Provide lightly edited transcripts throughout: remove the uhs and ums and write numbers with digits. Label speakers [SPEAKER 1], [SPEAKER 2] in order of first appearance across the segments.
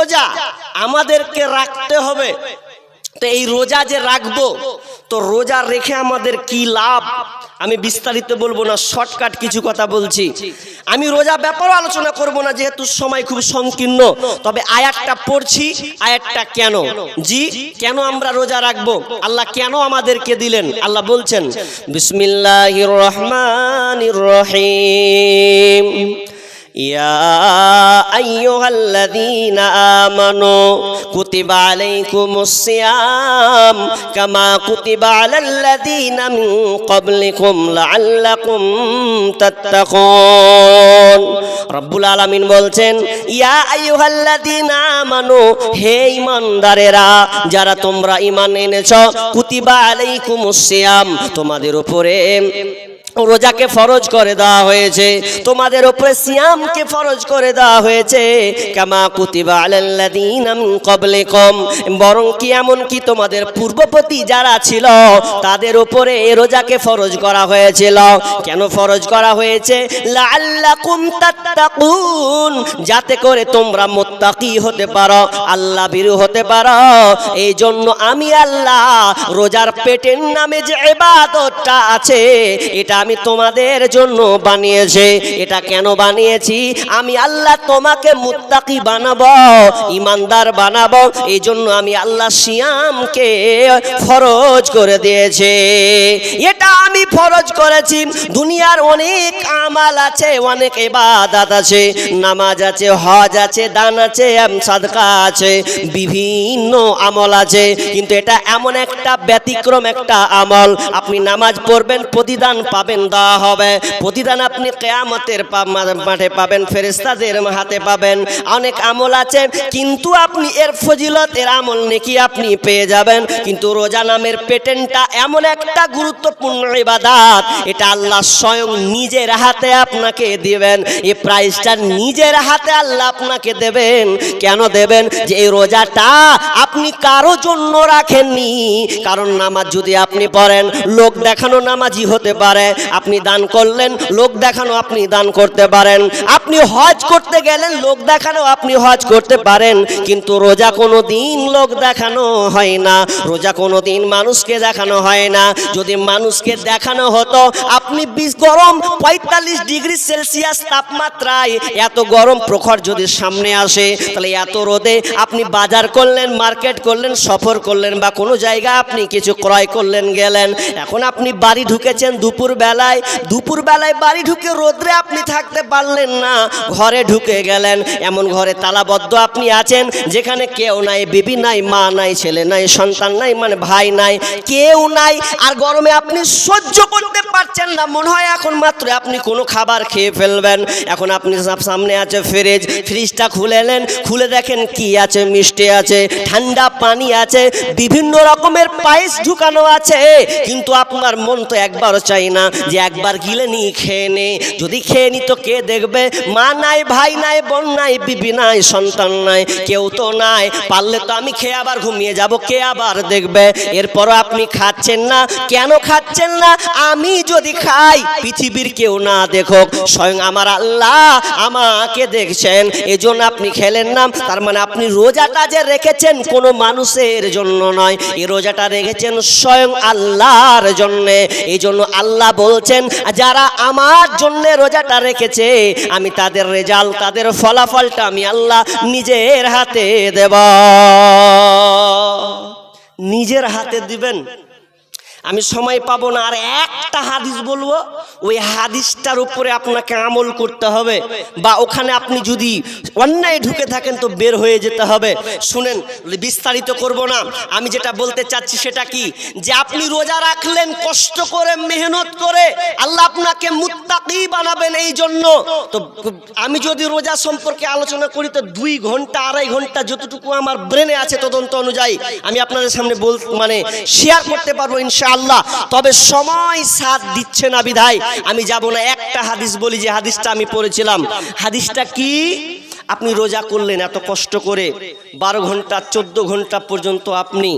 [SPEAKER 1] রোজা আমাদেরকে রাখতে হবে। তো এই রোজা যে রাখবো, তো রোজা রেখে আমাদের কি লাভ, আমি বিস্তারিত বলবো না, শর্টকাট কিছু কথা বলছি। আমি রোজা ব্যাপারও আলোচনা করব না, যেহেতু সময় খুব সংকীর্ণ। তবে আয়াতটা পড়ছি, আয়াতটা কেন, জি কেন আমরা রোজা রাখবো, আল্লাহ কেন আমাদেরকে দিলেন। আল্লাহ বলছেন, বিসমিল্লাহির রহমানির রহিম, ইয়া আইয়ুহাল্লাযীনা আমানু কুতিবা আলাইকুমুস সিয়াম কামা কুতিবা আলাল্লাযীনা মিন ক্বাবলিকুম লাআল্লাকুম তাত্তাকুন। রব্বুল আলামিন বলছেন, ইয়া আইয়ুহাল্লাযীনা আমানু, হে ঈমানদারেরা, যারা তোমরা ঈমান এনেছো, কুতিবা আলাইকুমুস সিয়াম, তোমাদের উপরে রোজাকে ফরজ করে দেওয়া হয়েছে, তোমাদের উপরে সিয়ামকে ফরজ করে দেওয়া হয়েছে। কামা কুতিবা আলাল্লাযীনা মিন ক্বাবলিকুম, বরং কি এমন কি তোমাদের পূর্ববর্তী যারা ছিল তাদের উপরে রোজাকে ফরজ করা হয়েছিল। কেন ফরজ করা হয়েছে? লাআল্লাকুম তাত্তাকুন, যাতে করে তোমরা মুত্তাকি হতে পারো, আল্লাহ ভীরু হতে পারো। এই জন্য আমি আল্লাহ রোজার পেটের নামে যে ইবাদতটা আছে, এটা আমি তোমাদের জন্য বানিয়েছি। এটা কেন বানিয়েছি? আমি আল্লাহ তোমাকে মুত্তাকি বানাবো, ঈমানদার বানাবো। এই জন্য আমি আল্লাহ সিয়ামকে ফরজ করে দিয়েছে। এটা আমি ফরজ করেছি। দুনিয়ার অনেক আমাল আছে, অনেক ইবাদত আছে, নামাজ আছে, হজ আছে, দান আছে, সাদকা আছে, বিভিন্ন আমল আছে, কিন্তু এটা এমন একটা ব্যতিক্রম একটা আমল, আপনি নামাজ পড়বেন প্রতিদান পাবেন, দেওয়া হবে প্রতিদান, আপনি কিয়ামতের মাঠে পাবেন, ফেরেশতাদের হাতে পাবেন। অনেক আমল আছে, কিন্তু আপনি এর ফজিলত, এর আমল নেকি আপনি পেয়ে যাবেন। কিন্তু রোজা নামের পেটেন্টটা এমন একটা গুরুত্বপূর্ণ ইবাদত, এটা আল্লাহ স্বয়ং নিজের হাতে আপনাকে দিবেন। এই প্রাইজটা নিজের হাতে আল্লাহ আপনাকে দেবেন। কেন দেবেন? যে এই রোজাটা আপনি কারো জন্য রাখেননি। কারণ নামাজ যদি আপনি পড়েন, লোক দেখানো নামাজি হতে পারে। আপনি দান করলেন, লোক দেখানো আপনি দান করতে পারেন। আপনি হজ করতে গেলেন, লোক দেখানো আপনি হজ করতে পারেন। কিন্তু রোজা কোনো দিন লোক দেখানো হয় না, রোজা কোনো দিন মানুষকে দেখানো হয় না। যদি মানুষকে দেখানো হতো, আপনি গরম 45 ডিগ্রি সেলসিয়াস তাপমাত্রায় এত গরম প্রখর যদি সামনে আসে, তাহলে এত রোদে আপনি বাজার করলেন, মার্কেট করলেন, সফর করলেন, বা কোনো জায়গা আপনি কিছু ক্রয় করলেন, গেলেন, এখন আপনি বাড়ি ঢুকেছেন দুপুর বেলায় বাড়ি ঢুকে রোদ্রে আপনি থাকতে পারলেন না, ঘরে ঢুকে গেলেন। এমন ঘরে তালাবদ্ধ আপনি আছেন যেখানে কেউ নাই, বিবি নাই, মা নাই, ছেলে নাই, সন্তান নাই, মানে ভাই নাই, কেউ নাই। আর গরমে আপনি সহ্য করতে পারছেন না, মনে হয় এখন মাত্র আপনি কোনো খাবার খেয়ে ফেলবেন। এখন আপনি সামনে আছে ফ্রিজটা খুলেলেন, খুলে দেখেন কি আছে, মিষ্টি আছে, ঠান্ডা পানি আছে, বিভিন্ন রকমের পায়েস ঢুকানো আছে। কিন্তু আপনার মন তো একবারও চাই না যে একবার গিলে নি, খেয়ে নে। যদি খেয়ে নি তো কে দেখবে? মা নাই, ভাই নাই, বোন নাই, বিবি নাই, সন্তান নাই, কেউ তো নাই। পারলে তো আমি খেয়ে আবার ঘুমিয়ে যাব, কে আবার দেখবে? এরপরও আপনি খাচ্ছেন না। কেন খাচ্ছেন না? আমি যদি খাই, পৃথিবীর কেউ না দেখুক, স্বয়ং আমার আল্লাহ আমাকে দেখছেন, এজন্য আপনি খেলেন না। তার মানে আপনি রোজাটা যে রেখেছেন কোনো মানুষের জন্য নয়, এই রোজাটা রেখেছেন স্বয়ং আল্লাহর জন্য। এই জন্য আল্লাহ বলছেন, যারা আমার জন্য রোজাটা রেখেছে, আমি তাদের রেজাল্ট, তাদের ফলাফলটা আমি আল্লাহ নিজের হাতে দেব, নিজের হাতে দিবেন। আমি সময় পাবো না, আর একটা হাদিস বলবো, ওই হাদিসটার উপরে আপনাকে আমল করতে হবে, বা ওখানে আপনি যদি অন্যায় ঢুকে থাকেন তো বের হয়ে যেতে হবে। শুনেন, বিস্তারিত করব না, আমি যেটা বলতে চাচ্ছি সেটা কি, যে আপনি রোজা রাখলেন কষ্ট করে, মেহনত করে, আল্লাহ আপনাকে মুত্তাকি বানাবেন। এই জন্য তো আমি যদি রোজা সম্পর্কে আলোচনা করি, তো 2 ঘন্টা 2.5 ঘন্টা যতটুকু আমার ব্রেনে আছে তদন্ত অনুযায়ী আমি আপনাদের সামনে শেয়ার করতে পারবো ইনশাআল্লাহ। তবে সময় সাথ দিচ্ছে না বিধায় আমি যাব না। একটা হাদিস বলি, যে হাদিসটা আমি পড়েছিলাম। হাদিসটা কি? আপনি রোজা করলেন এত কষ্ট করে, 12 ঘন্টা 14 ঘন্টা পর্যন্ত আপনি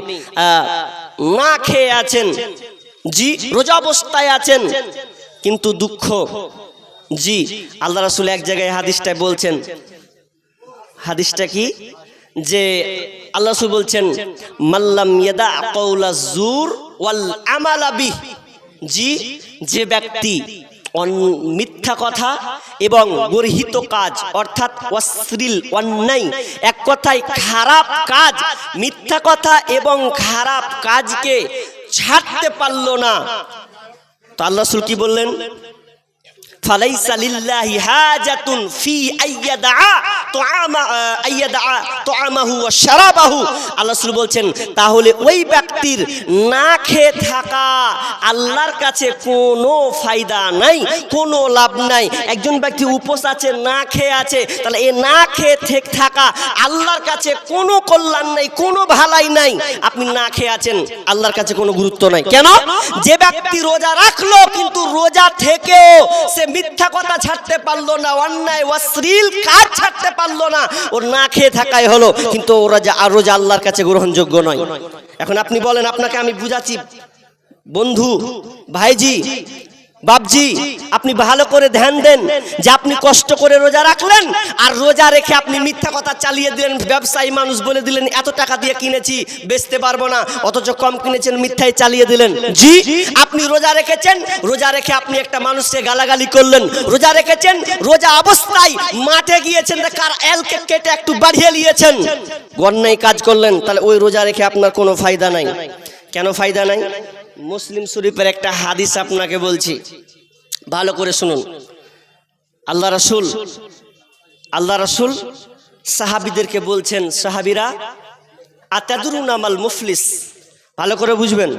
[SPEAKER 1] না খেয়ে আছেন, জি রোজা অবস্থায় আছেন, কিন্তু দুঃখ, জি আল্লাহ রাসূল এক জায়গায় হাদিসটা বলছেন। হাদিসটা কি? যে আল্লাহ রাসূল বলছেন মাল্লাম ইয়াদা কাউলা জুর ওয়াল আমালা বিহ, জি যে ব্যক্তি মিথ্যা কথা এবং গর্হিত কাজ অর্থাৎ অশ্লীল অন্যায়, এক কথায় খারাপ কাজ, মিথ্যা কথা এবং খারাপ কাজকে ছাড়তে পারল না, তো আল্লাহ রাসূল কি বললেন? ফালাইসা লিল্লাহি হাজাতুন ফি আইয়াদা তুআমাহু ওয়া শারাবাহু। আল্লাহ রাসূল বলছেন তাহলে ওই ব্যক্তির না খেয়ে থাকা আল্লাহর কাছে কোনো ফায়দা নাই, কোনো লাভ নাই। একজন ব্যক্তি উপোস আছে, না খেয়ে আছে, তাহলে এ না খেয়ে থাকা আল্লাহর কাছে কোনো কল্যাণ নাই, কোনো ভালাই নাই। আপনি না খেয়ে আছেন, আল্লাহর কাছে কোনো গুরুত্ব নাই। কেন? যে ব্যক্তি রোজা রাখলো কিন্তু রোজা থেকেও সে মিথ্যা কথা ছাড়তে পারলো না, অন্যায় অশ্লীল কাজ ছাড়তে পারলো না, ওর না খেয়ে থাকাই হলো, কিন্তু রোজা আল্লাহর কাছে গ্রহণযোগ্য নয়। এখন আপনি বলেন, আপনাকে আমি বুঝাচ্ছি বন্ধু, ভাইজি, বাপজি, আপনি ভালো করে ধ্যান দেন যে আপনি কষ্ট করে রোজা রাখলেন আর রোজা রেখে আপনি মিথ্যা কথা চালিয়ে দিলেন। ব্যবসায়ী মানুষ বলে দিলেন এত টাকা দিয়ে কিনেছি, বেচতে পারবো না, অথচ কম কিনেছেন, মিথ্যাই চালিয়ে দিলেন। জি, আপনি রোজা রেখেছেন, রোজা রেখে আপনি একটা মানুষকে গালাগালি করলেন। রোজা রেখেছেন, রোজা অবস্থায় মাঠে গিয়েছেন, কার এলকে কেটে একটু বাড়িয়ে নিয়েছেন, অন্যায় কাজ করলেন, তাহলে ওই রোজা রেখে আপনার কোনো ফায়দা নাই। কেন ফায়দা নাই? মুসলিম শরীফের একটা হাদিস আপনাকে বলছি, ভালো করে শুনুন। আল্লাহ রাসূল সাহাবীদেরকে বলছেন, সাহাবীরা আতাদরুনা মাল মুফলিস, ভালো করে বুঝবেন,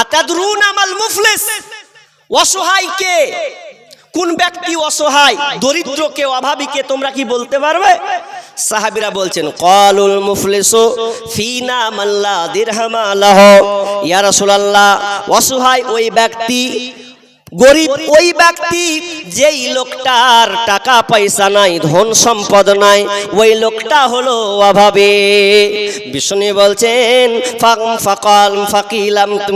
[SPEAKER 1] আতাদরুনা মাল মুফলিস, অসহায়কে, কোন ব্যক্তি অসহায়, দরিদ্রকে, অভাবীকে তোমরা কি বলতে পারবে? সাহাবীরা বলছেন ক্বালুল মুফলিসু ফিনা মাল্লা দিরহামা লাহু, ইয়া রাসূলুল্লাহ, অসহায় ওই ব্যক্তি, গরিব ওই ব্যক্তি যেই লোকটার টাকা পয়সা নাই, ধন সম্পদ নাই, ওই লোকটা হলো অভাবে। বিষ্ণু বলছেন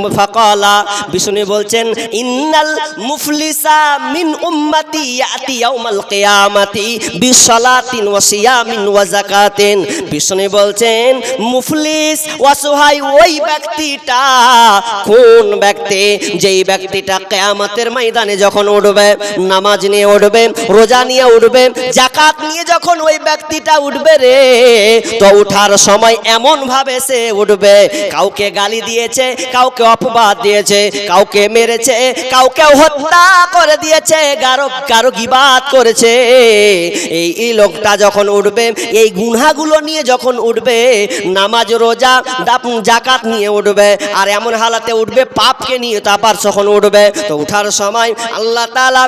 [SPEAKER 1] ফাকালা, বিষ্ণু বলছেন ইন্নাল মুফলিসা মিন উম্মতি ইয়াতি ইয়াউমাল কিয়ামাতি বিসসালাতিন ওয়া সিয়ামিন ওয়া যাকাতিন। বিষ্ণু বলছেন মুফলিস অসহায় ওই ব্যক্তিটা, কোন ব্যক্তি? যেই ব্যক্তিটা কিয়ামতের ময়দানে যখন উঠবে, নামাজ নিয়ে উঠবে, রোজা নিয়ে উঠবে, যাকাত নিয়ে যখন ওই ব্যক্তিটা উঠবে রে, তো উঠার সময় এমন ভাবে সে উঠবে, কাউকে গালি দিয়েছে, কাউকে অপবাদ দিয়েছে, কাউকে মেরেছে, কাউকে হত্যা করে দিয়েছে, কারো গীবাত করেছে, এই লোকটা যখন উঠবে, এই গুনাহগুলো নিয়ে যখন উঠবে, নামাজ রোজা যাকাত নিয়ে উঠবে, আর এমন হালাতে উঠবে পাপকে নিয়ে, তারপর যখন উঠবে, তো উঠার সময় আল্লাহ তাআলা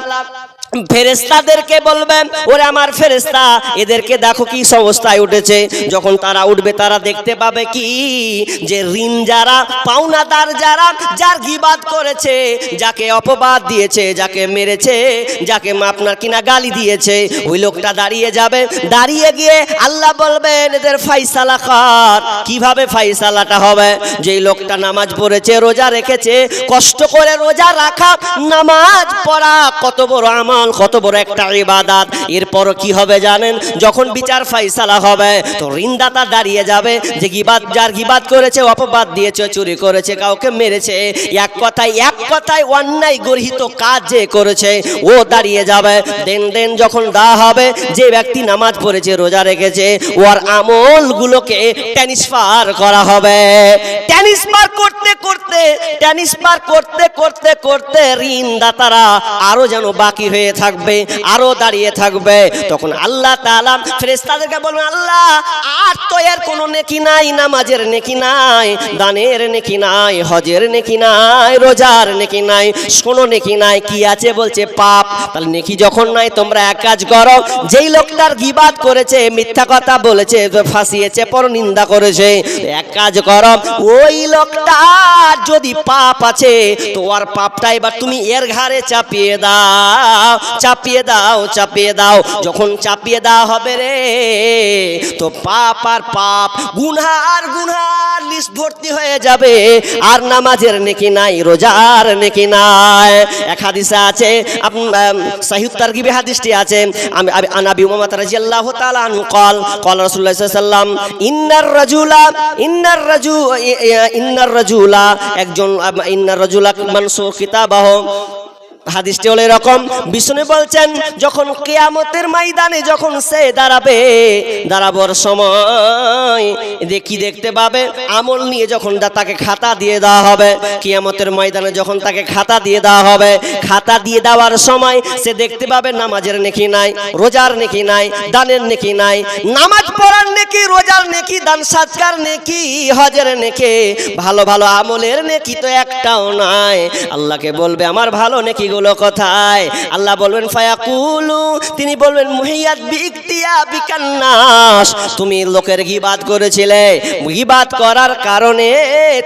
[SPEAKER 1] ফেরেশতাদেরকে বলবেন, ওরে আমার ফেরেশতা, এদেরকে দেখো কি অবস্থায় উঠেছে। যখন তারা উঠবে তারা দেখতে পাবে কি, যে ঋণ যারা, পাওনাদার যারা, যার গীবাত করেছে, যাকে অপবাদ দিয়েছে, যাকে মেরেছে, যাকে আপনার কিনা গালি দিয়েছে, ওই লোকটা দাঁড়িয়ে যাবে। দাঁড়িয়ে গিয়ে আল্লাহ বলবেন এদের ফায়সালা কর। কিভাবে ফায়সালাটা হবে? যেই লোকটা নামাজ পড়েছে, রোজা রেখেছে, কষ্ট করে রোজা রাখা, নামাজ পড়া কত বড় আমল, কত বড় একটা ইবাদত। এরপর কি হবে জানেন? যখন বিচার ফায়সালা হবে, তো ঋণদাতা দাঁড়িয়ে যাবে, যে যার গীবাত করেছে, অপবাদ দিয়েছে, চুরি করেছে, কাউকে মেরেছে, এক কথায় অন্যায় গর্হিত কাজ যে করেছে, ও দাঁড়িয়ে যাবে। দেন যখন দেওয়া হবে, যে ব্যক্তি নামাজ পড়েছে, রোজা রেখেছে, ওর আমলগুলোকে ট্রান্সফার করা হবে। ট্রান্সফার করতে ঋণদাতারা আরো যেন বাকি হয়ে থাকবে, আরো দাঁড়িয়ে থাকবে। তখন আল্লাহ তাআলা ফেরেশতাদেরকে বলবেন, আল্লাহ আর তো এর কোনো নেকি নাই, নামাজের নেকি নাই, দানের নেকি নাই, হজের নেকি নাই, রোজার নেকি নাই, কোনো নেকি নাই। কি আছে? বলছে পাপ। তাহলে নেকি যখন নাই, তোমরা এক কাজ করো, যেই লোকটার গীবাত করেছে, মিথ্যা কথা বলেছে, ফাঁসিয়েছে, পরনিন্দা করেছে, এক কাজ করো, ওই লোকটার যদি পাপ আছে, তো ওর পাপটা এবার তুমি এর ঘাড়ে চাপিয়ে দাও। যখন চাপিয়ে দেওয়া হবে রে, তো পাপ আর পাপ, গুনাহ আর গুনাহর লিস্ট ভর্তি হয়ে যাবে, আর নামাজের নেকি নাই, রোজার নেকি নাই। এক হাদিসে আছে, সহিহ তারগিবে হাদিসটি আছে, আনাবি উমামা রাদিয়াল্লাহু তাআলা আনহু قال قال رسول الله صلى الله عليه وسلم ইন্নার রাজুলা একজন ইন্নার রাজুলা মানসুর কিতাবাহ। হাদিসটি হলো এরকম, বিষ্ণু বলছেন যখন কিয়ামতের ময়দানে যখন সে দাঁড়াবার সময় দেখতে পাবে আমল নিয়ে, যখন তাকে খাতা দিয়ে দেওয়া হবে, কিয়ামতের ময়দানে যখন তাকে খাতা দিয়ে দেওয়া হবে, খাতা দিয়ে দেওয়ার সময় সে দেখতে পাবে নামাজের নেকি নাই, রোজার নেকি নাই, দানের নেকি নাই। নামাজ পড়ার নেকি, রোজার নেকি, দান সাদকার নেকি, হজের নেকি, ভালো ভালো আমলের নেকি তো একটাও নাই। আল্লাহকে বলবে আমার ভালো নেকি গুলো কোথায়? আল্লাহ বলবেন ফায়াকুলু, তিনি বলবেন মুহিয়াত বিইকতিয়া বিকান্নাস, তুমি লোকের গীবাত করেছিলে, গীবাত করার কারণে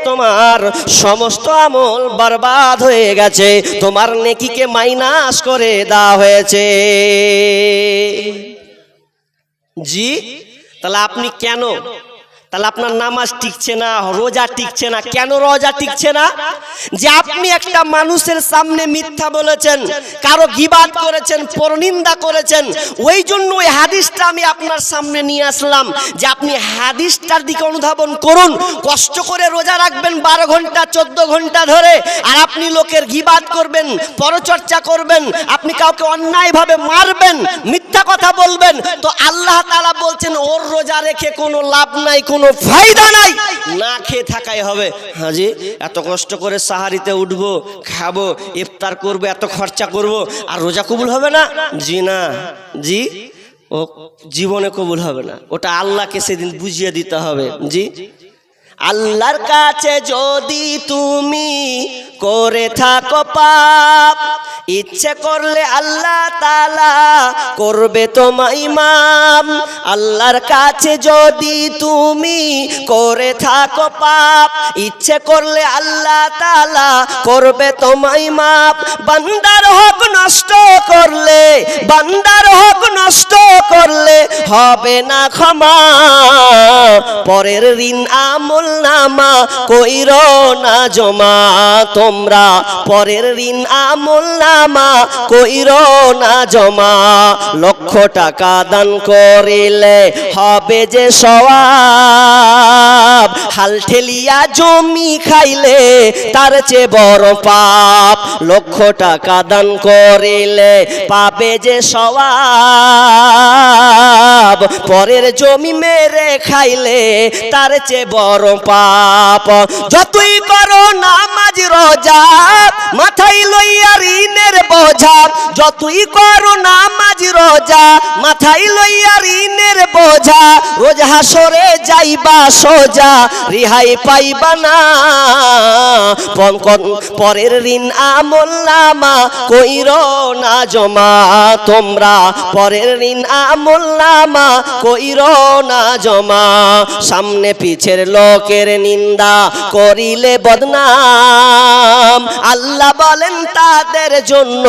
[SPEAKER 1] তোমার সমস্ত আমল বরবাদ হয়ে গেছে, তোমার নেকিকে মাইনাস করে দেওয়া হয়েছে। জি, তাহলে আপনি কেন, তাহলে আপনার নামাজ টিকছে না, রোজা টিকছে না, কেন রোজা টিকছে না? যে আপনি একটা মানুষের সামনে মিথ্যা বলেছেন, কারো গীবাত করেছেন, পরনিন্দা করেছেন। ওই জন্য ওই হাদিসটা আমি আপনার সামনে নিয়ে আসলাম, যে আপনি হাদিসটার দিকে অনুধাবন করুন। কষ্ট করে রোজা রাখবেন 12 ঘন্টা 14 ঘন্টা ধরে, আর আপনি লোকের গীবাত করবেন, পরচর্চা করবেন, আপনি কাউকে অন্যায়ভাবে মারবেন, মিথ্যা কথা বলবেন, তো আল্লাহ তাআলা বলছেন ওর রোজা রেখে কোনো লাভ নাই, কোনো ফায়দা নাই, না খেয়ে থাকাই হবে। হাজি, এত কষ্ট করে সাহারিতে উঠবো, খাবো, ইফতার করবো, এত খরচা করব, আর রোজা কবুল হবে না? জি না, জি, ও জীবনে কবুল হবে না, ওটা আল্লাহকে সেদিন বুঝিয়ে দিতে হবে। জি, আল্লাহর কাছে যদি তুমি করে থাকো পাপ, ইচ্ছে করলে আল্লাহ তাআলা করবে তোমায় মাফ। আল্লাহর কাছে যদি তুমি করে থাকো পাপ, ইচ্ছে করলে আল্লাহ তাআলা করবে তোমায় মাফ। বান্দার হক নষ্ট করলে, বান্দার হক নষ্ট করলে হবে না ক্ষমা, পরের ঋণ আমল নামা কইরো না জমা, তোমরা পরের ঋণ আমল নামা কইরো না জমা। লক্ষ টাকা দান করিলে হবে যে সওয়াব, হাল ঠেলিয়া জমি খাইলে তার চেয়ে বড় পাপ। লক্ষ টাকা দান করিলে পাবে যে সওয়াব, পরের জমি মেরে খাইলে তার চেয়ে বড় পাপ। যতই করো নামাজ রোজা, মাথায় লইয়া ঋণের বোঝা, যতই করো নামাজ রোজা, মাথায় লইয়া ঋণের বোঝা, রোজ হাসরে যাইবা সোজা, রিহাই পাইবা না। পরের ঋণ আমল নামা কইরো না জমা, তোমরা পরের ঋণ আমল নামা কইরো না জমা। সামনে পিছের লোকের নিন্দা করিলে বদনাম, আল্লাহ বলেন তাদের জন্য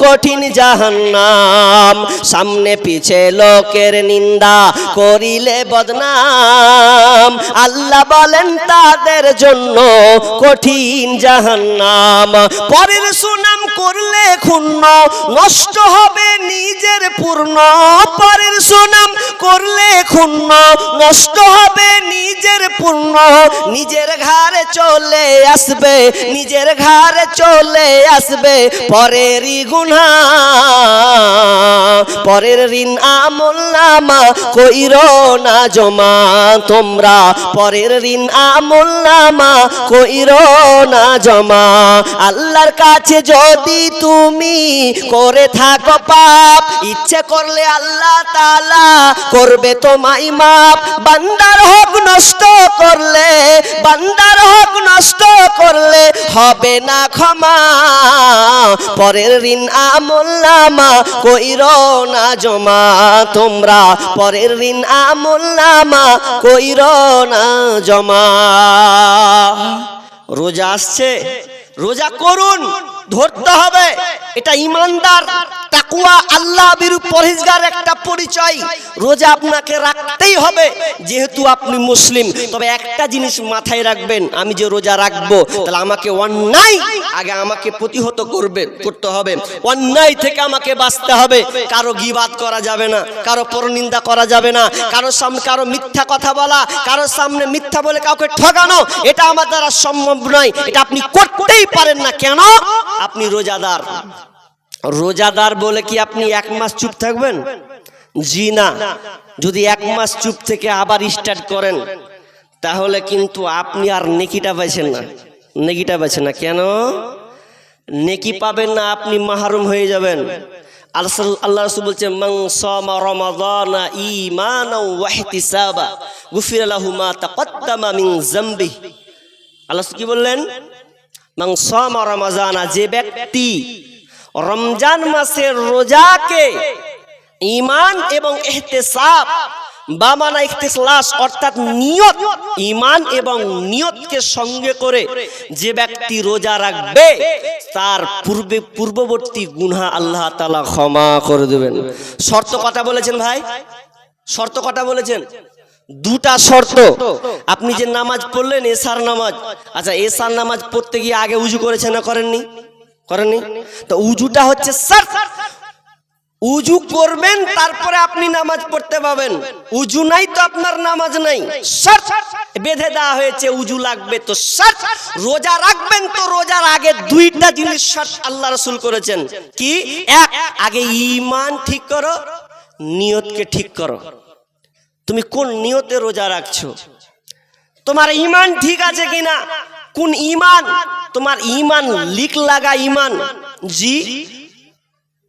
[SPEAKER 1] কঠিন জাহান্নাম। সামনে পিছে লোকের নিন্দা করিলে বদনাম, আল্লাহ বলেন তাদের জন্য কঠিন জাহান্নাম। পরের সুনাম করলে ক্ষুণ্ণ, নষ্ট হবে নিজের পূর্ণ। পরের সুনাম করলে ক্ষুণ্ণ, নষ্ট হবে নিজের পূর্ণ। নিজের ঘরে চলে আসবে, নিজের ঘরে চলে আসবে পরেরই গুনাহ। পরের ঋণ আমল নামা কইরো না জমা, তোমরা পরের ঋণ আমল নামা কইরো না জমা। আল্লাহর কাছে যদি তুমি করে থাকো পাপ, ইচ্ছে করলে আল্লাহ তাআলা করবে তোমায় মাফ। বান্দার হক নষ্ট করলে, বান্দার হক নষ্ট করলে হবে না ক্ষমা, পরের ঋণ আমল নামা কইরো না জমা। তোমরা পরের ঋণ আমল নামা কইরো না জমা। রোজা আসছে, রোজা করুন, ধরতে হবে। এটা ইমানদার তাকওয়া আল্লাহ বিরু পরহেজগার একটা পরিচয়। রোজা আপনাকে রাখতেই হবে যেহেতু আপনি মুসলিম। তবে একটা জিনিস মাথায় রাখবেন, আমি যে রোজা রাখবো তাহলে আমাকে অন্যায় আগে আমাকে প্রতিহত করতে হবে, অন্যায় থেকে আমাকে বাঁচতে হবে। কারো গীবাত করা যাবে না, কারো পরনিন্দা করা যাবে না, কারো সামনে কারো মিথ্যা কথা বলা, কারো সামনে মিথ্যা বলে কাউকে ঠকানো, এটা আমার দ্বারা সম্ভব নয়। এটা আপনি করতেই পারেন না। কেন? আপনি রোজাদার। রোজাদার বলে কি আপনি এক মাস চুপ থাকবেন? জি না। যদি এক মাস চুপ থেকে আবার স্টার্ট করেন তাহলে কিন্তু আপনি আর নেকিটা পাইছেন না, নেকিটা পাইছেন না। কেন? নেকি পাবেন না, আপনি মাহরুম হয়ে যাবেন। আল্লাহ রাসূল বলছেন মান সামা রমাদানা ঈমানাও ওয়া ইহতিসাবা গুফিরা লাহু মা তাকদ্দামা মিন যামবি। আল্লাহ কি বললেন? মান সামা রমাদানা, যে ব্যক্তি রমজান মাসের রোজাকে ঈমান এবং ইহতিসাব বা মানা ইখতিলাস অর্থাৎ নিয়ত, ঈমান এবং নিয়তকে সঙ্গে করে যে ব্যক্তি রোজা রাখবে তার পূর্ববর্তী গুনাহ আল্লাহ তাআলা ক্ষমা করে দেবেন। শর্ত কটা বলেছেন ভাই? শর্ত কটা বলেছেন? দুটা শর্ত। আপনি যে নামাজ পড়লেন এশার নামাজ, আচ্ছা এশার নামাজ পড়তে গিয়ে আগে উজু করেছেন না করেননি? করেননি। তো উজুটা হচ্ছে শর্ত। উজু করবেন তারপরে আপনি নামাজ পড়তে পাবেন। উজু নাই তো আপনার নামাজ নাই। শর্ত বেঁধে দেওয়া হয়েছে, উজু লাগবে তো শর্ত। রোজা রাখবেন তো রোজার আগে দুইটা জিনিস শর্ত আল্লাহ রাসূল করেছেন। কি? এক, আগে ঈমান ঠিক করো, নিয়তকে ঠিক করো। তুমি কোন নিয়তে রোজা রাখছো? তোমার ঈমান ঠিক আছে কিনা? কোন ঈমান? তোমার ঈমান লিক লাগা ঈমান। জি,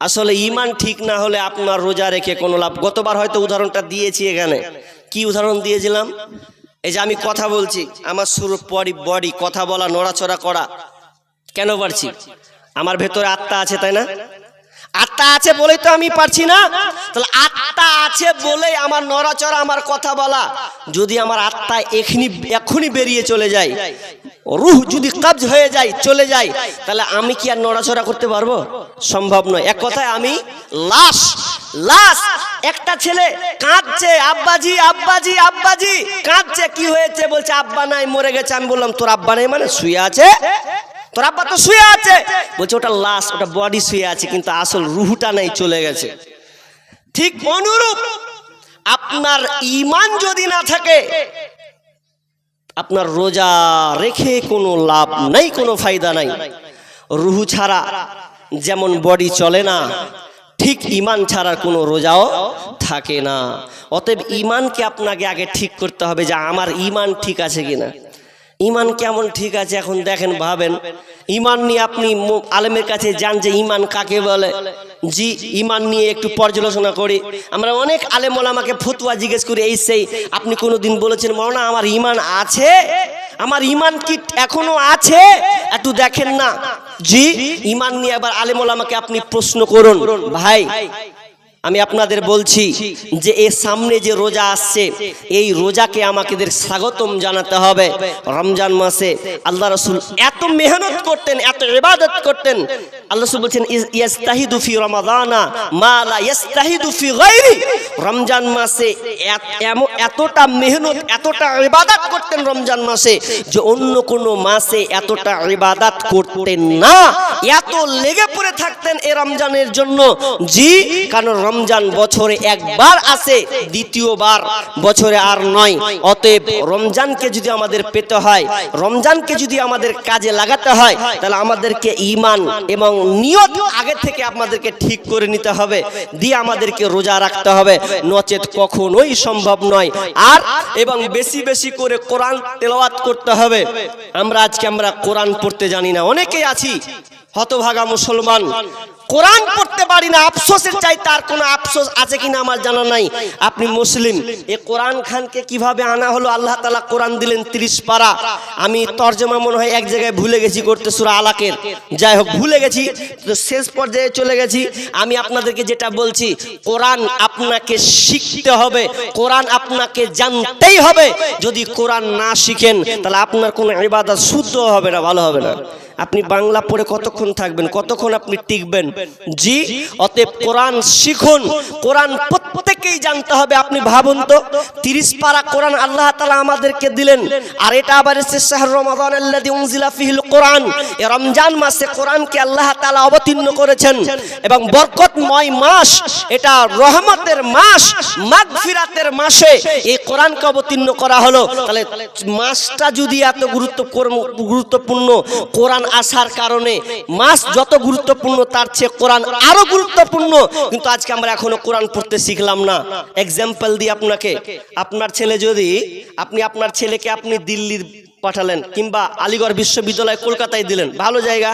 [SPEAKER 1] আসলে ঈমান ঠিক না হলে আপনার রোজা রেখে কোনো লাভ। গতবার হয়তো উদাহরণটা দিয়েছি এখানে। কি উদাহরণ দিয়েছিলাম? এই যে আমি কথা বলছি, আমার শুরু বডি কথা বলা, নড়াচড়া করা, কেন পারছি? আমার ভেতরে আত্মা আছে, তাই না? আত্মা আছে বলেই তো আমি পারছি না। তাহলে আত্মা আছে বলেই আমার নড়াচড়া, আমার কথা বলা। যদি আমার আত্মা এখনই বেরিয়ে চলে যায়, রূহ যদি কবজ হয়ে যায়, চলে যায়, তাহলে আমি কি আর নড়াচড়া করতে পারবো? সম্ভব নয়। এক কথায় আমি লাশ। লাশ। একটা ছেলে কাঁদছে, আব্বাজি আব্বাজি আব্বাজি কাঁদছে। কি হয়েছে? বলছে আব্বা নাই, মরে গেছে। আমি বললাম তোর আব্বা নাই মানে? শুয়ে আছে। তোর আব্বা তো শুয়ে আছে। বলছে ওটা লাশ, ওটা বডি শুয়ে আছে, কিন্তু আসল রুহটা নাই, চলে গেছে। ঠিক অনুরূপ আপনার ঈমান যদি না থাকে আপনার রোজা রেখে কোনো লাভ নাই, কোনো ফায়দা নাই। রুহ ছাড়া যেমন বডি চলে না, ঠিক ঈমান ছাড়া কোনো রোজাও থাকে না। অতএব ঈমানকে আপনাকে আগে ঠিক করতে হবে যে আমার ঈমান ঠিক আছে কিনা। ঈমান কেমন ঠিক আছে এখন দেখেন, ভাবেন। ঈমান নিয়ে আপনি আলেমের কাছে যান যে ঈমান কাকে বলে। জি, ঈমান নিয়ে একটু পর্যালোচনা করি। আমরা অনেক আলেম ওলামাকে ফতোয়া জিজ্ঞেস করি, এই সেই আপনি কোনোদিন বলেছেন মাওলানা আমার ঈমান আছে? আমার ঈমান কি এখনো আছে? একটু দেখেন না। জি, ঈমান নিয়ে আবার আলেম ওলামাকে আপনি প্রশ্ন করুন। ভাই আমি আপনাদের বলছি যে এর সামনে যে রোজা আসছে, এই রোজাকে আমাদের স্বাগতম জানাতে হবে। রমজান মাসে আল্লাহ রাসূল এত মেহনত করতেন, এত ইবাদত করতেন। আল্লাহ রাসূল বলেন ইয়াস্তাহিদু ফি রমাদানা মা লা ইয়াস্তাহিদু ফি গায়রি। রমজান মাসে এতটা মেহনত, এতটা ইবাদত করতেন রমজান মাসে যে অন্য কোনো মাসে এতটা ইবাদত করতেন না। এত লেগে পড়ে থাকতেন এই রমজানের জন্য। জি, কারণ রমজান বছরে একবার আসে, দ্বিতীয়বার বছরে আর নয়। অতএব রমজানকে যদি আমাদের পেতে হয়, রমজানকে যদি আমাদের কাজে লাগাতে হয়, তাহলে আমাদেরকে ঈমান এবং নিয়ত আগে থেকে আমাদেরকে ঠিক করে নিতে হবে, দিয়ে আমাদেরকে রোজা রাখতে হবে, নচেত কখনোই সম্ভব নয়। আর এবং বেশি বেশি করে কোরআন তেলাওয়াত করতে হবে। আমরা কোরআন পড়তে জানি না, অনেকেই আছি হতভাগা মুসলমান, কোরআন পড়তে পারি না। আফসোসের চাইতে আর কোনো আফসোস আছে কিনা আমার জানা নাই। আপনি মুসলিম, এই কোরআন খানকে কিভাবে আনা হলো? আল্লাহ তাআলা কোরআন দিলেন 30 পারা। আমি তরজমা মনে হয় এক জায়গায় ভুলে গেছি করতে, সূরা আলাকের। যাই হোক, ভুলে গেছি, তো শেষ পর্যায়ে চলে গেছি। আমি আপনাদেরকে যেটা বলছি, কোরআন আপনাকে শিখতে হবে, কোরআন আপনাকে জানতেই হবে। যদি কোরআন না শিখেন তাহলে আপনার কোনো ইবাদত শুদ্ধ হবে না, ভালো হবে না। আপনি বাংলা পড়ে কতক্ষণ থাকবেন, কতক্ষণ আপনি টিকবেন? জি, অতএব কোরআন শিখুন, কোরআন প্রত্যেকেই জানতে হবে। আপনি ভাবুন তো, 30 পারা কোরআন আল্লাহ তাআলা আমাদেরকে দিলেন, আর এটা আবার এসে শাহরু রমাদান আল্লাযী উনজিলা ফীহিল কোরআন, এই রমজান মাসে কোরআনকে আল্লাহ তাআলা অবতীর্ণ করেছেন এবং বরকতময় মাস, এটা রহমতের মাস, মাগফিরাতের মাসে এই কোরআনকে অবতীর্ণ করা হলো। তাহলে মাসটা যদি এত গুরুত্বপূর্ণ, কোরআন আসার কারণে মাস যত গুরুত্বপূর্ণ তার চেয়ে কোরআন আরো গুরুত্বপূর্ণ। কিন্তু আজকে আমরা এখনো কোরআন পড়তে শিখলাম না। এক্সাম্পল দিই আপনাকে, আপনার ছেলে যদি, আপনার ছেলেকে আপনি দিল্লির পাঠালেন, কিংবা আলিগড় বিশ্ববিদ্যালয় কলকাতায় দিলেন, ভালো জায়গা,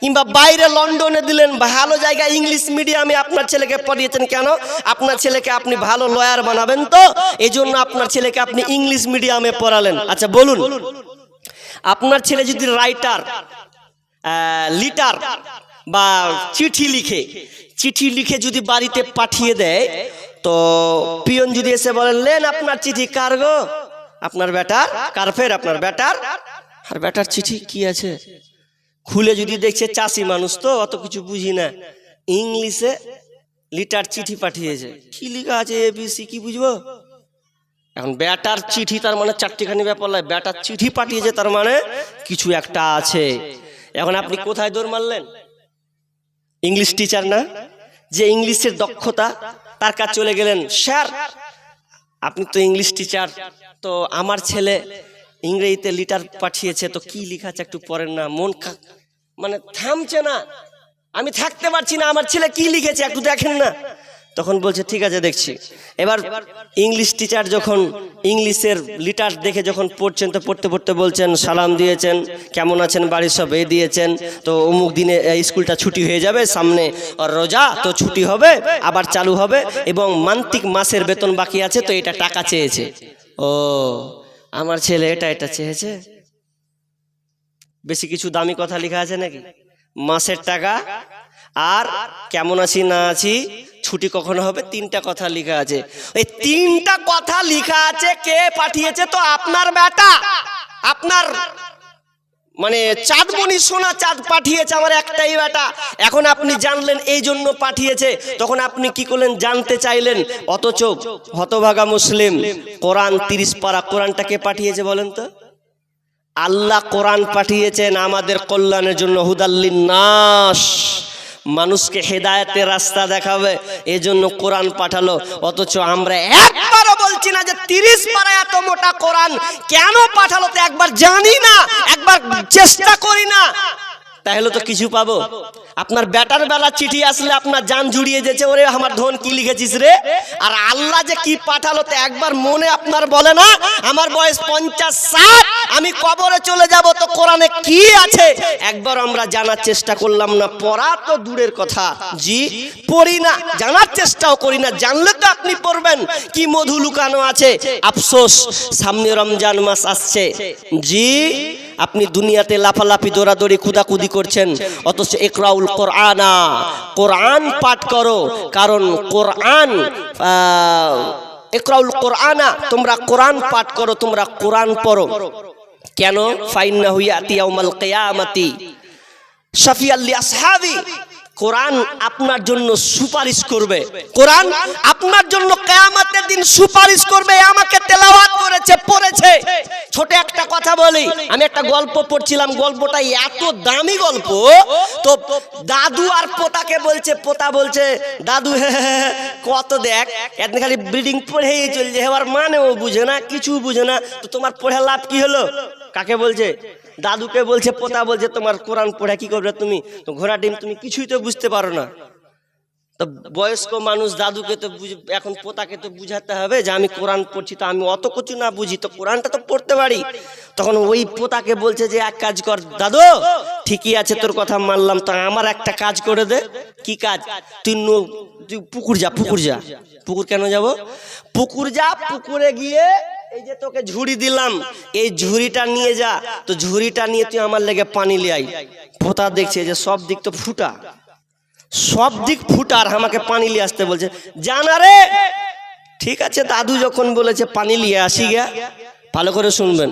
[SPEAKER 1] কিংবা বাইরে লন্ডনে দিলেন, ভালো জায়গা, ইংলিশ মিডিয়ামে আপনার ছেলেকে পড়িয়েছেন। কেন? আপনার ছেলেকে আপনি ভালো লয়ার বানাবেন, তো এই জন্য আপনার ছেলেকে আপনি ইংলিশ মিডিয়ামে পড়ালেন। আচ্ছা বলুন, আপনার ছেলে যদি রাইটার, লিটার বা চিঠি লিখে যদি বাড়িতে পাঠিয়ে দেয়, তো পিয়ন যদি এসে বলেন, লেন আপনার চিঠি। কার গো? আপনার বেটার। কার? ফের আপনার বেটার। আর বেটার চিঠি কি আছে? খুলে যদি দেখছে, চাষি মানুষ তো অত কিছু বুঝি না, ইংলিশে লিটার চিঠি পাঠিয়েছে, কি লেখা আছে ABC, কি বুঝবো? এখন বেটার চিঠি তার মানে চারটিখানি ব্যাপার নয়, বেটার চিঠি পাঠিয়েছে তার মানে কিছু একটা আছে। এখন আপনি কোথায় দৌড় মারলেন? ইংলিশ টিচার না, যে ইংলিশের দক্ষতা, তার কাছে চলে গেলেন, স্যার আপনি তো ইংলিশ টিচার, তো আমার ছেলে ইংরেজিতে লিটার পাঠিয়েছে, তো কি লেখা আছে একটু পড়েন না। মন মানে থামছে না, আমি থাকতে পারছি না, আমার ছেলে কি লিখেছে একটু দেখেন না। তখন বলছে ঠিক আছে দেখছি। এবার ইংলিশ টিচার যখন ইংলিশের লিটার দেখে যখন পড়ছেন, তো পড়তে পড়তে বলছেন, সালাম দিয়েছেন, কেমন আছেন, বাড়ির সব দিয়েছেন, তো অমুক দিনে স্কুলটা ছুটি হয়ে যাবে, সামনে রোজা, তো ছুটি হবে, আবার চালু হবে, এবং মান্তিক মাসের বেতন বাকি আছে, তো এটা টাকা চেয়েছে। ও, আমার ছেলে এটা চেয়েছে। বেশি কিছু দামি কথা লেখা আছে নাকি? মাসের টাকা আর কেমন আছি না আছি, ছুটি কখনো হবে, 3টা কথা লেখা আছে। এই 3টা কথা লেখা আছে, কে পাঠিয়েছে? তো আপনার বেটা, আপনার মানে চাঁদমণি সোনা চাঁদ পাঠিয়েছে, আমার একটাই বেটা। এখন আপনি জানলেন এই জন্য পাঠিয়েছে, তখন আপনি কি করলেন? জানতে চাইলেন। অথচ হতভাগা মুসলিম, কোরআন 30 পারা, কোরআনটাকে পাঠিয়েছে বলেন তো? আল্লাহ কোরআন পাঠিয়েছেন আমাদের কল্যাণের জন্য, হুদাল্লিন নাস, মানুষকে হেদায়েতের রাস্তা দেখাবে, এজন্য কোরআন পাঠালো। অথচ আমরা একবারও বলছি না যে 30 পারা এত মোটা কোরআন কেন পাঠালো, তো একবার জানি না, একবার চেষ্টা করি না, তাহলে তো কিছু পাবো। আপনার বেটার বেলা চিঠি আসলে আপনার জান জুড়িয়ে যেছে, ওরে আমার ধন কি লিখেছিস রে। আর আল্লাহ যে কি পাঠালো, তো একবার মনে আপনার বলে না, আমার বয়স 50-60, আমি কবরে চলে যাব, তো কোরআনে কি আছে একবার আমরা জানার চেষ্টা করলাম না। পড়া তো দূরের কথা, জি পড়ি না, জানার চেষ্টাও করি না। জানলে তো আপনি পড়বেন কি মধু লুকানো আছে। আফসোস, সামনে রমজান মাস আসছে, জি আপনি দুনিয়াতে লাফালাফি দৌড়াদৌড়ি কুদাকুদি করছেন, অথচ ইকরাউল কোরআনা, কোরআন পাঠ করো। কারণ কোরআন, ইকরাউল কোরআনা, তোমরা কোরআন পাঠ করো, তোমরা কোরআন পড়ো। কেন? ফাইন্নাহু ইয়াতি ইয়াউমাল কিয়ামাতি শাফিআল লিআসহাবি, কোরআন আপনার জন্য সুপারিশ করবে, কোরআন আপনার জন্য কিয়ামতের দিন সুপারিশ করবে। আমাকে তেলাওয়াত করেছে, পড়েছে। ছোট একটা কথা বলি, আমি একটা গল্প পড়ছিলাম, গল্পটা এত দামি গল্প, তো দাদু আর পোতাকে বলছে, পোতা বলছে, দাদু কত দেখ, এতদিন খালি ব্রিডিং পড়েই চলছে, এবার মানেও বুঝে না, কিছু বুঝে না, তো তোমার পড়ে লাভ কি হলো? কাকে বলছে? দাদুকে বলছে। পোতা বলছে, তোমার কোরআন পড়ে কি করবে তুমি, তো ঘোড়া ডিম, তুমি কিছুই তো বুঝতে পারো না। তো বয়স্ক মানুষ দাদুকে তো এখন পোতাকে তো বুঝাতে হবে যে আমি কোরআন পড়ছি, তো আমি অত কিছু না বুঝি, তো কোরআনটা তো পড়তে পারি। তখন ওই পোতাকে বলছে যে এক কাজ কর দাদু, ঠিকই আছে তোর কথা মানলাম, তো আমার একটা কাজ করে দে। কি কাজ? তুই পুকুর যা। পুকুর কেন যাব? পুকুর যা, পুকুরে গিয়ে এই যে তোকে ঝুড়ি দিলাম, এই ঝুড়িটা নিয়ে যা, তো ঝুড়িটা নিয়ে তুই আমার লেগে পানি লিয়ে আই। পোতা দেখছে যে সব দিক তো ফুটা, সব দিক ফুটা, আর আমাকে পানি নিয়ে আসতে বলছে। জানা রে, ঠিক আছে দাদু যখন বলেছে পানি নিয়ে আসি গা, ভালো করে শুনবেন।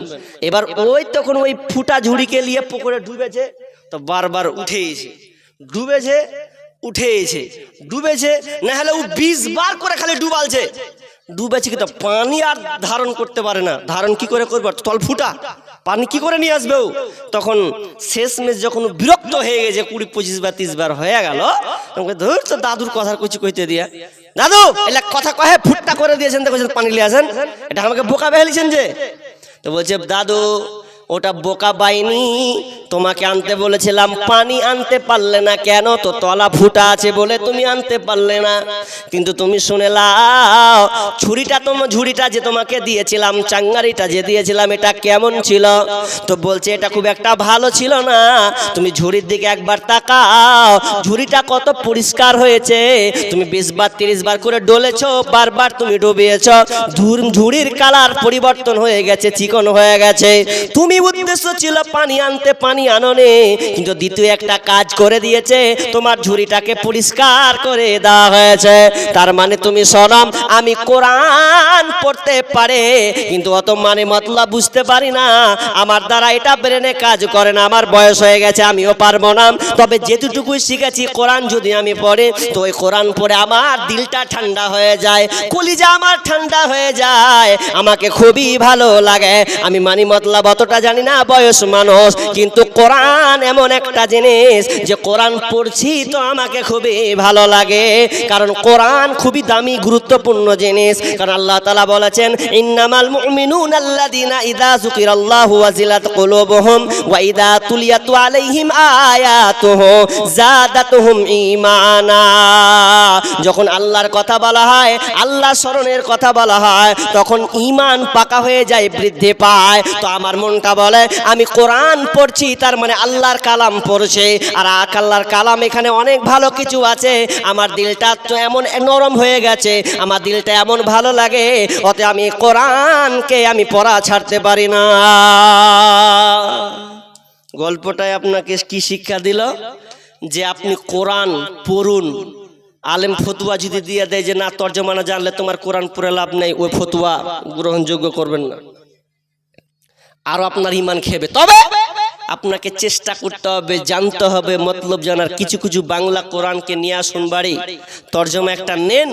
[SPEAKER 1] এবার ওই তখন ওই ফুটা ঝুড়িকে নিয়ে পুকুরে ডুবেছে, তো বারবার উঠেছে, ডুবেছে, উঠেছে, ডুবেছে, না হলে ও 20 বার করে খালি ডুবালছে। ডুবেছে কিন্তু পানি আর ধারণ করতে পারে না। ধারণ কি করে করবে? তল ফুটা পানি কি করে নিয়ে আসবে? তখন শেষমেশ যখন বিরক্ত হয়ে গেছে, 20, 25 বার 30 বার হয়ে গেল, ধর তো দাদুর কথা কইছি কইতে দিয়া, দাদু এলা কথা কহে ফুটটা করে দিয়েছেন, দেখো পানি নিয়ে আসেন, এটা আমাকে বোকা বেহেলিছেন যে। তো বলছে দাদু ওটা বোকা বাইনি, তোমাকে আনতে বলেছিলাম, পানি আনতে পারলে না কেন? তো তলা ফুটা আছে বলে তুমি আনতে পারলে না। কিন্তু তুমি শুনে লাও, ঝুড়িটা যে তোমাকে দিয়েছিলাম, চাঙ্গারিটা যে দিয়েছিলাম, এটা কেমন ছিল? তো বলছে এটা খুব একটা ভালো ছিল না। তুমি ঝুড়ির দিকে একবার তাকাও, ঝুড়িটা কত পরিষ্কার হয়েছে। তুমি 20 বার 30 বার করে ডলেছো, বারবার তুমি ডুবিয়েছ, ঝুড়ির কালার পরিবর্তন হয়ে গেছে, চিকন হয়ে গেছে। তুমি উদ্দেশ্য ছিল পানি আনতে, পানি আননে, কিন্তু দ্বিতীয় একটা কাজ করে দিয়েছে, তোমার ঝুড়িটাকে পরিষ্কার করে দেওয়া হয়েছে। তার মানে তুমি শোনাম, আমি কোরআন পড়তে পারে কিন্তু অত মানে মতলব বুঝতে পারি না, আমার দ্বারা এটা ব্রেনে কাজ করে না, আমার বয়স হয়ে গেছে, আমিও পারবো না। তবে যেটুকুই শিখেছি, কোরআন যদি আমি পড়ে, তো ওই কোরআন পড়ে আমার দিলটা ঠান্ডা হয়ে যায়, কলিজা আমার ঠান্ডা হয়ে যায়, আমাকে খুবই ভালো লাগে। আমি মানি মতলব অতটা জানি না, বয়স মানুষ, কিন্তু কোরআন এমন একটা জিনিস যে কোরআন পড়ছি তো আমাকে খুবই ভালো লাগে, কারণ কোরআন খুবই দামি গুরুত্বপূর্ণ জিনিস। কারণ আল্লাহ তাআলা বলেছেন, ইন্নামাল মুমিনুনা আল্লাযীনা ইযা যুকিরাল্লাহু ওয়াজিলাত কুলুবুহুম ওয়া ইযা তুলিয়াত আলাইহিম আয়াতুহু যাদাতুহুম ঈমানা। যখন আল্লাহর কথা বলা হয়, আল্লাহ স্মরণের কথা বলা হয়, তখন ঈমান পাকা হয়ে যায়, বৃদ্ধি পায়। তো আমার মনটা বলে আমি কোরআন পড়ছি, তার মানে আল্লাহর কালাম পড়ছে, আর আল্লাহর কালাম এখানে অনেক ভালো কিছু আছে। আমার দিলটা তো এমন নরম হয়ে গেছে, আমার দিলটা এমন ভালো লাগে, অতএব আমি কোরআনকে আমি পড়া ছাড়তে পারি না। গল্পটায় আপনাকে কি শিক্ষা দিল? যে আপনি কোরআন পড়ুন। আলেম ফতুয়া যদি দিয়ে দেয় যে না তর্জমা না জানলে তোমার কোরআন পড়ে লাভ নেই, ওই ফতুয়া গ্রহণযোগ্য করবেন না, আরো আপনার ঈমান খেবে। তবে আপনাকে চেষ্টা করতে হবে, জানতে হবে, মতলব জানার। কিছু কিছু বাংলা কোরআনকে নিয়ে আসুন বাড়ি, তর্জমা একটা নেন,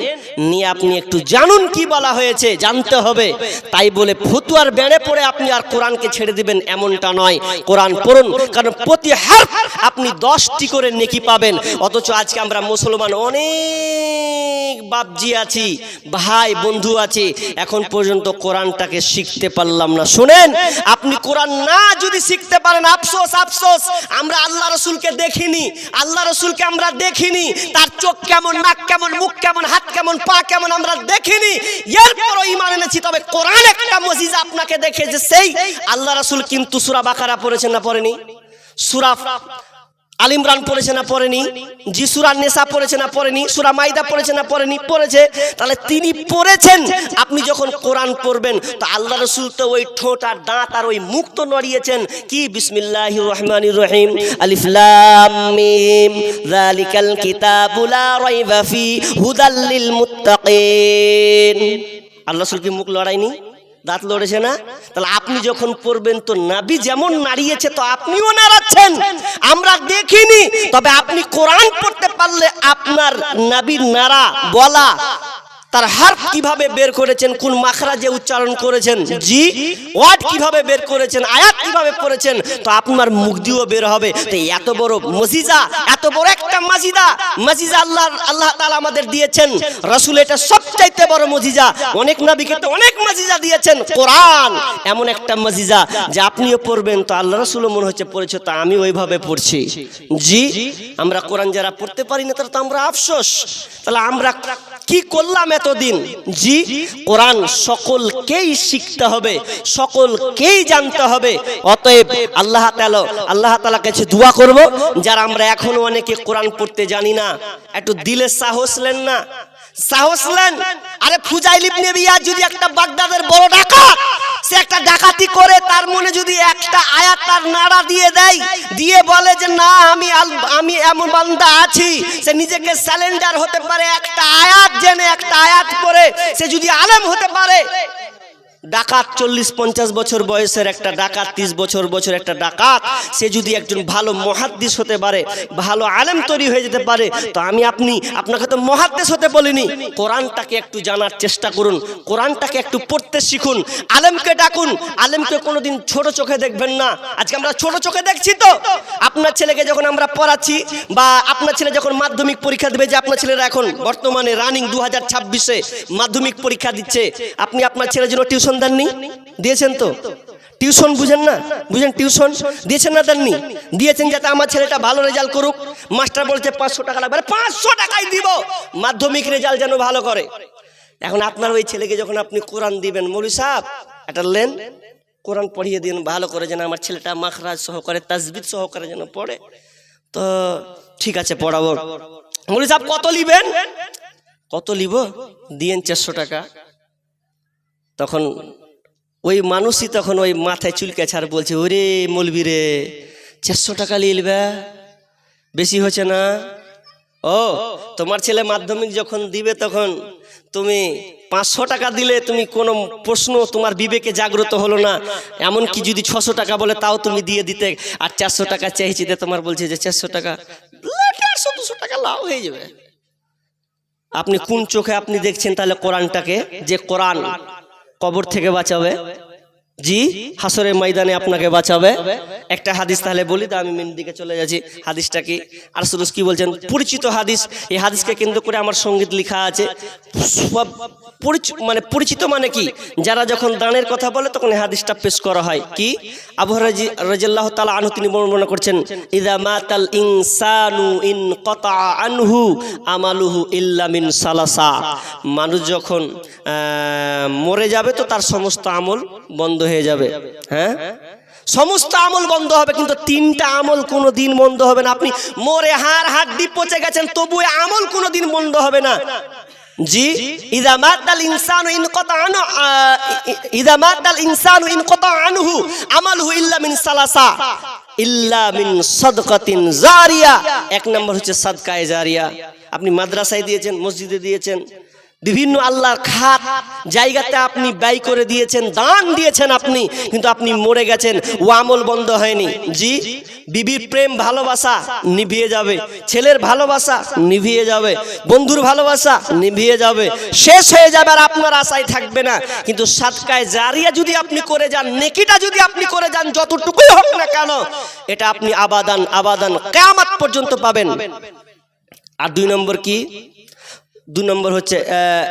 [SPEAKER 1] নিয়ে আপনি একটু জানুন কি বলা হয়েছে, জানতে হবে। তাই বলে ফতুয়ার বেড়ে পড়ে আপনি আর কোরআনকে ছেড়ে দিবেন এমনটা নয়। কোরআন পড়ুন, কারণ প্রতি হরফ আপনি 10টি করে নেকি পাবেন। অথচ আজকে আমরা মুসলমান অনেক বাপজি আছি, ভাই বন্ধু আছে, এখন পর্যন্ত কোরআনটাকে শিখতে পারলাম না। শুনেন, আপনি কোরআন না যদি শিখতে পারেন, আফসোস আফসোস, আমরা আল্লাহ রসুলকে দেখিনি, আল্লাহ রসুলকে আমরা দেখিনি, তার চোখ কেমন, নাক কেমন, মুখ কেমন, হাত কেমন, পা কেমন আমরা দেখিনি, এরপরও ঈমান এনেছি। তবে কোরআন একটা মুজিজা আপনাকে দেখেছে, সেই আল্লাহ রসুল কিন্তু সূরা বাকারা পড়েছেন না পড়েনি? সূরা আল ইমরান পড়েছে না পড়েনি? জি সূরা নিসা পড়েছে না পড়েনি? সূরা মাইদা পড়েছে না পড়েনি? পড়েছে। তাহলে তিনি পড়েছেন। আপনি যখন কোরআন পড়বেন, তো আল্লাহ রাসূল তো ওই ঠোঁট আর দাঁত আর ওই মুখ তো নড়িয়েছেন কি বিসমিল্লাহির রহমানির রহিম, আলিফ লাম মিম যালিকাল কিতাবু লা রাইবা ফি হুদাল লিল মুত্তাকিন। আল্লাহ রাসূল কি মুখ লড়ায়নি, দাঁত লড়েছে না? তাহলে আপনি যখন পড়বেন, তো নবী যেমন নাড়িয়েছে তো আপনিও নাড়াচ্ছেন, আমরা দেখিনি। তবে আপনি কোরআন পড়তে পারলে আপনার নবীর নাড়া, বলা, তার হরফ কিভাবে বের করেছেন, কোন মাখরাজে উচ্চারণ করেছেন, জি ওয়ার্ড কিভাবে বের করেছেন, আয়াত কিভাবে পড়েছেন, তো আপনার মুখ দিয়েও বের হবে। তো এত বড় মুজিজা, এত বড় একটা মাজিজা আল্লাহ তাআলা আমাদের দিয়েছেন। রাসূল এটা সবচাইতে বড় মুজিজা। অনেক নবীকে তো অনেক মুজিজা দিয়েছেন, কোরআন এমন একটা মুজিজা যে আপনিও পড়বেন তো আল্লাহ রাসূলও মনে হচ্ছে পড়েছে, তো আমি ওইভাবে পড়ছি। জি আমরা কোরআন যারা পড়তে পারি না, তারা তো আমরা আফসোস। তাহলে আমরা কি করলাম এতদিন? জি কোরআন সকলকেই শিখতে হবে, সকলকেই জানতে হবে। অতএব আল্লাহ তাআলার কাছে দোয়া করব, যারা আমরা এখনো অনেকে কোরআন পড়তে জানি না, একটু দিলে সাহস নেন না, সাহস নেন। আরে ফুজাইল ইবনে ইয়াদ যদি একটা বাগদাদের বড় ডাকাত, সে একটা ডাকাতি করে, তার মনে যদি একটা আয়াত তার নাড়া দিয়ে দেয়, দিয়ে বলে যে না আমি এমন বান্দা আছি, সে নিজেকে স্যালেন্ডার হতে পারে, একটা আয়াত জেনে, একটা আয়াত পড়ে সে যদি আলেম হতে পারে, ডাকাত 40-50 বছর বয়সের একটা ডাকাত, 30 বছর একটা ডাকাত, সে যদি একজন ভালো মুহাদ্দিস হতে পারে, ভালো আলেম তৈরি হয়ে যেতে পারে, তো আমি আপনাকে তো মুহাদ্দিস হতে বলিনি। কোরআনটাকে একটু জানার চেষ্টা করুন, কোরআনটাকে একটু পড়তে শিখুন, আলেমকে ডাকুন। আলেমকে কোনোদিন ছোট চোখে দেখবেন না। আজকে আমরা ছোট চোখে দেখছি তো। আপনার ছেলেকে যখন আমরা পড়াচ্ছি, বা আপনার ছেলে যখন মাধ্যমিক পরীক্ষা দেবে, যে আপনার ছেলেরা এখন বর্তমানে রানিং 2026-এ মাধ্যমিক পরীক্ষা দিচ্ছে, আপনি আপনার ছেলের জন্য টিউশন দেননি? দিয়েছেন তো? টিউশন বুঝেন না? বুঝেন টিউশন দিয়েছেন না? দেননি? দিয়েছেন যাতে আমার ছেলেটা ভালো রেজাল্ট করুক। মাস্টার বলছে 500 টাকা লাগবে, 500 টাকাই দিব, মাধ্যমিক রেজাল্ট যেন ভালো করে। এখন আপনার ওই ছেলেকে যখন আপনি কোরআন দিবেন, মৌলভী সাহেব এটা লেন, কোরআন পড়িয়ে দিন ভালো করে, যেন আমার ছেলেটা মাখরাজ সহকারে, তাজবিদ সহকারে যেন পড়ে। তো ঠিক আছে, পড়াবো। মৌলভী সাহেব কত লিবেন? কত লিব? দিয়েন 400 টাকা। তখন ওই মানুষই তখন ওই মাথায় চুলকে ছাড় বলছে, ওরে মৌলবি রে, 400 টাকা লিলবে, বেশি হচ্ছে না? ও তোমার ছেলে মাধ্যমিক যখন দিবে তখন তুমি 500 টাকা দিলে তুমি কোনো প্রশ্ন তোমার বিবেকে জাগ্রত হলো না। এমনকি যদি 600 টাকা বলে তাও তুমি দিয়ে দিতে, আর 400 টাকা চাইছি, তোমার বলছে যে 400 টাকা, 150-200 টাকা লাভ হয়ে যাবে। আপনি কোন চোখে আপনি দেখছেন তাহলে কোরআনটাকে, যে কোরআন কবর থেকে বাঁচাবে? জি, হাসরের ময়দানে আপনাকে বাঁচাবে। একটা হাদিস তাহলে বলি, তো আমি মেন দিকে চলে যাচ্ছি। হাদিসটা কি? আর রাসূল কি বলছেন? পরিচিত হাদিস। এই হাদিসকে কেন্দ্র করে আমার সঙ্গীত লেখা আছে। পরিচিত মানে কি? যারা যখন দানের কথা বলে তখন এই হাদিসটা পেশ করা হয়। কি? আবু হুরায়রা রাদিয়াল্লাহু তাআলা আনহু তিনি বর্ণনা করছেন, ইযা মাতাল ইনসানু ইনকাতা আনহু আমালুহু ইল্লা মিন সালাসা। মানুষ যখন মরে যাবে তো তার সমস্ত আমল বন্ধ হয়ে যাবে। হ্যাঁ, সমস্ত আমল বন্ধ হবে, কিন্তু 3টা আমল কোনো দিন বন্ধ হবে না। আপনি মরে হাড় হাড্ডি পচে গেছেন, তবু আমল কোনো দিন বন্ধ হবে না। জি, ইযা মাতাল ইনসানু ইনকাতা আনহু আমালুহু ইল্লা মিন সালাসা ইল্লা মিন সাদকাতিন জারিয়া। 1 নম্বর হচ্ছে সাদকায়ে জারিয়া। আপনি মাদ্রাসায় দিয়েছেন, মসজিদে দিয়েছেন, বিভিন্ন আল্লাহর খাত জায়গাতে আপনি ব্যয় করে দিয়েছেন, দান দিয়েছেন আপনি, কিন্তু আপনি মরে গেছেন, ও আমল বন্ধ হয়নি। জি, বিবির প্রেম ভালোবাসা নিভিয়ে যাবে, ছেলের ভালোবাসা নিভিয়ে যাবে, বন্ধুর ভালোবাসা নিভিয়ে যাবে, শেষ হয়ে যাবে, আর আপনার আশায় থাকবে না। কিন্তু সাদকায়ে জারিয়া যদি আপনি করে যান, নেকিটা যদি আপনি করে যান, যতটুকুই হোক না কেন, এটা আপনি আবাদান আবাদান কিয়ামত পর্যন্ত পাবেন। আর 2 নম্বর কি? 2 নম্বর হচ্ছে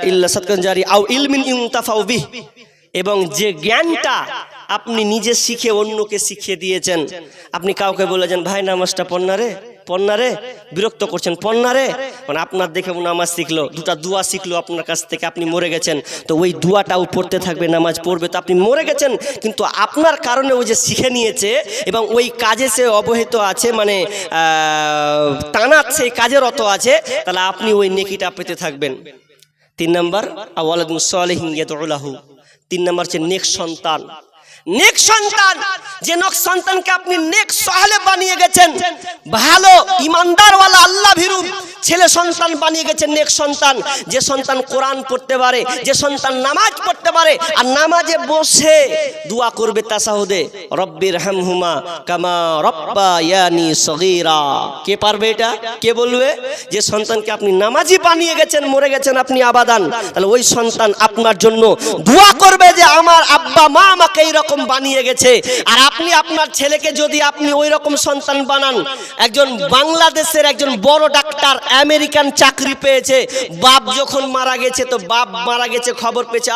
[SPEAKER 1] ইল্লা সাদকাতুন জারি আও ইলমিন ইউনতাফাউ বিহ, এবং যে জ্ঞানটা আপনি নিজে শিখে অন্যকে শিখিয়ে দিয়েছেন। আপনি কাউকে বলেছেন, ভাই নামাজটা পড়না রে, বিরক্ত করছেন, পড়না রে, মানে আপনার দেখে নামাজ শিখলো, 2টা দোয়া শিখলো আপনার কাছ থেকে, আপনি মরে গেছেন, তো ওই দোয়াটাও পড়তে থাকবে, নামাজ পড়বে, তো আপনি মরে গেছেন, কিন্তু আপনার কারণে ওই যে শিখে নিয়েছে এবং ওই কাজে সে অবহিত আছে, মানে টানাচ্ছে, কাজের অত আছে, তাহলে আপনি ওই নেকিটা পেতে থাকবেন। 3 নম্বর আওয়ালাদুন সালিহিন ইয়াদউ লাহু। 3 নম্বর হচ্ছে নেক সন্তান। নেক সন্তান, যে নেক সন্তানকে আপনি নেক সালে বানিয়ে গেছেন, ভালো ইমানদারওয়ালা আল্লাহ ভীরু ছেলে সন্তান বানিয়ে গেছেন, নেক সন্তান, যে সন্তান কোরআন পড়তে পারে, যে সন্তান নামাজ পড়তে পারে, আর নামাজে বসে দোয়া করবে তাশাহুদে, রব্বির হামহুমা কামা রব্বায়ানি সগীরা। কে পারবে এটা? কে বলবে? যে সন্তানকে আপনি নামাজি বানিয়ে গেছেন, মরে গেছেন আপনি আবাদান, তাহলে ওই সন্তান আপনার জন্য দোয়া করবে যে আমার আব্বা মা আমাকে এইরকম বানিয়ে গেছে। আর আপনি আপনার ছেলেকে যদি আপনি ওই রকম সন্তান বানান, একজন বাংলাদেশের একজন বড় ডাক্তার, আমেরিকান চাকরি পেয়েছে, বাপ যখন মারা গেছে, তো বাপ মারা গেছে খবর পেয়েছে,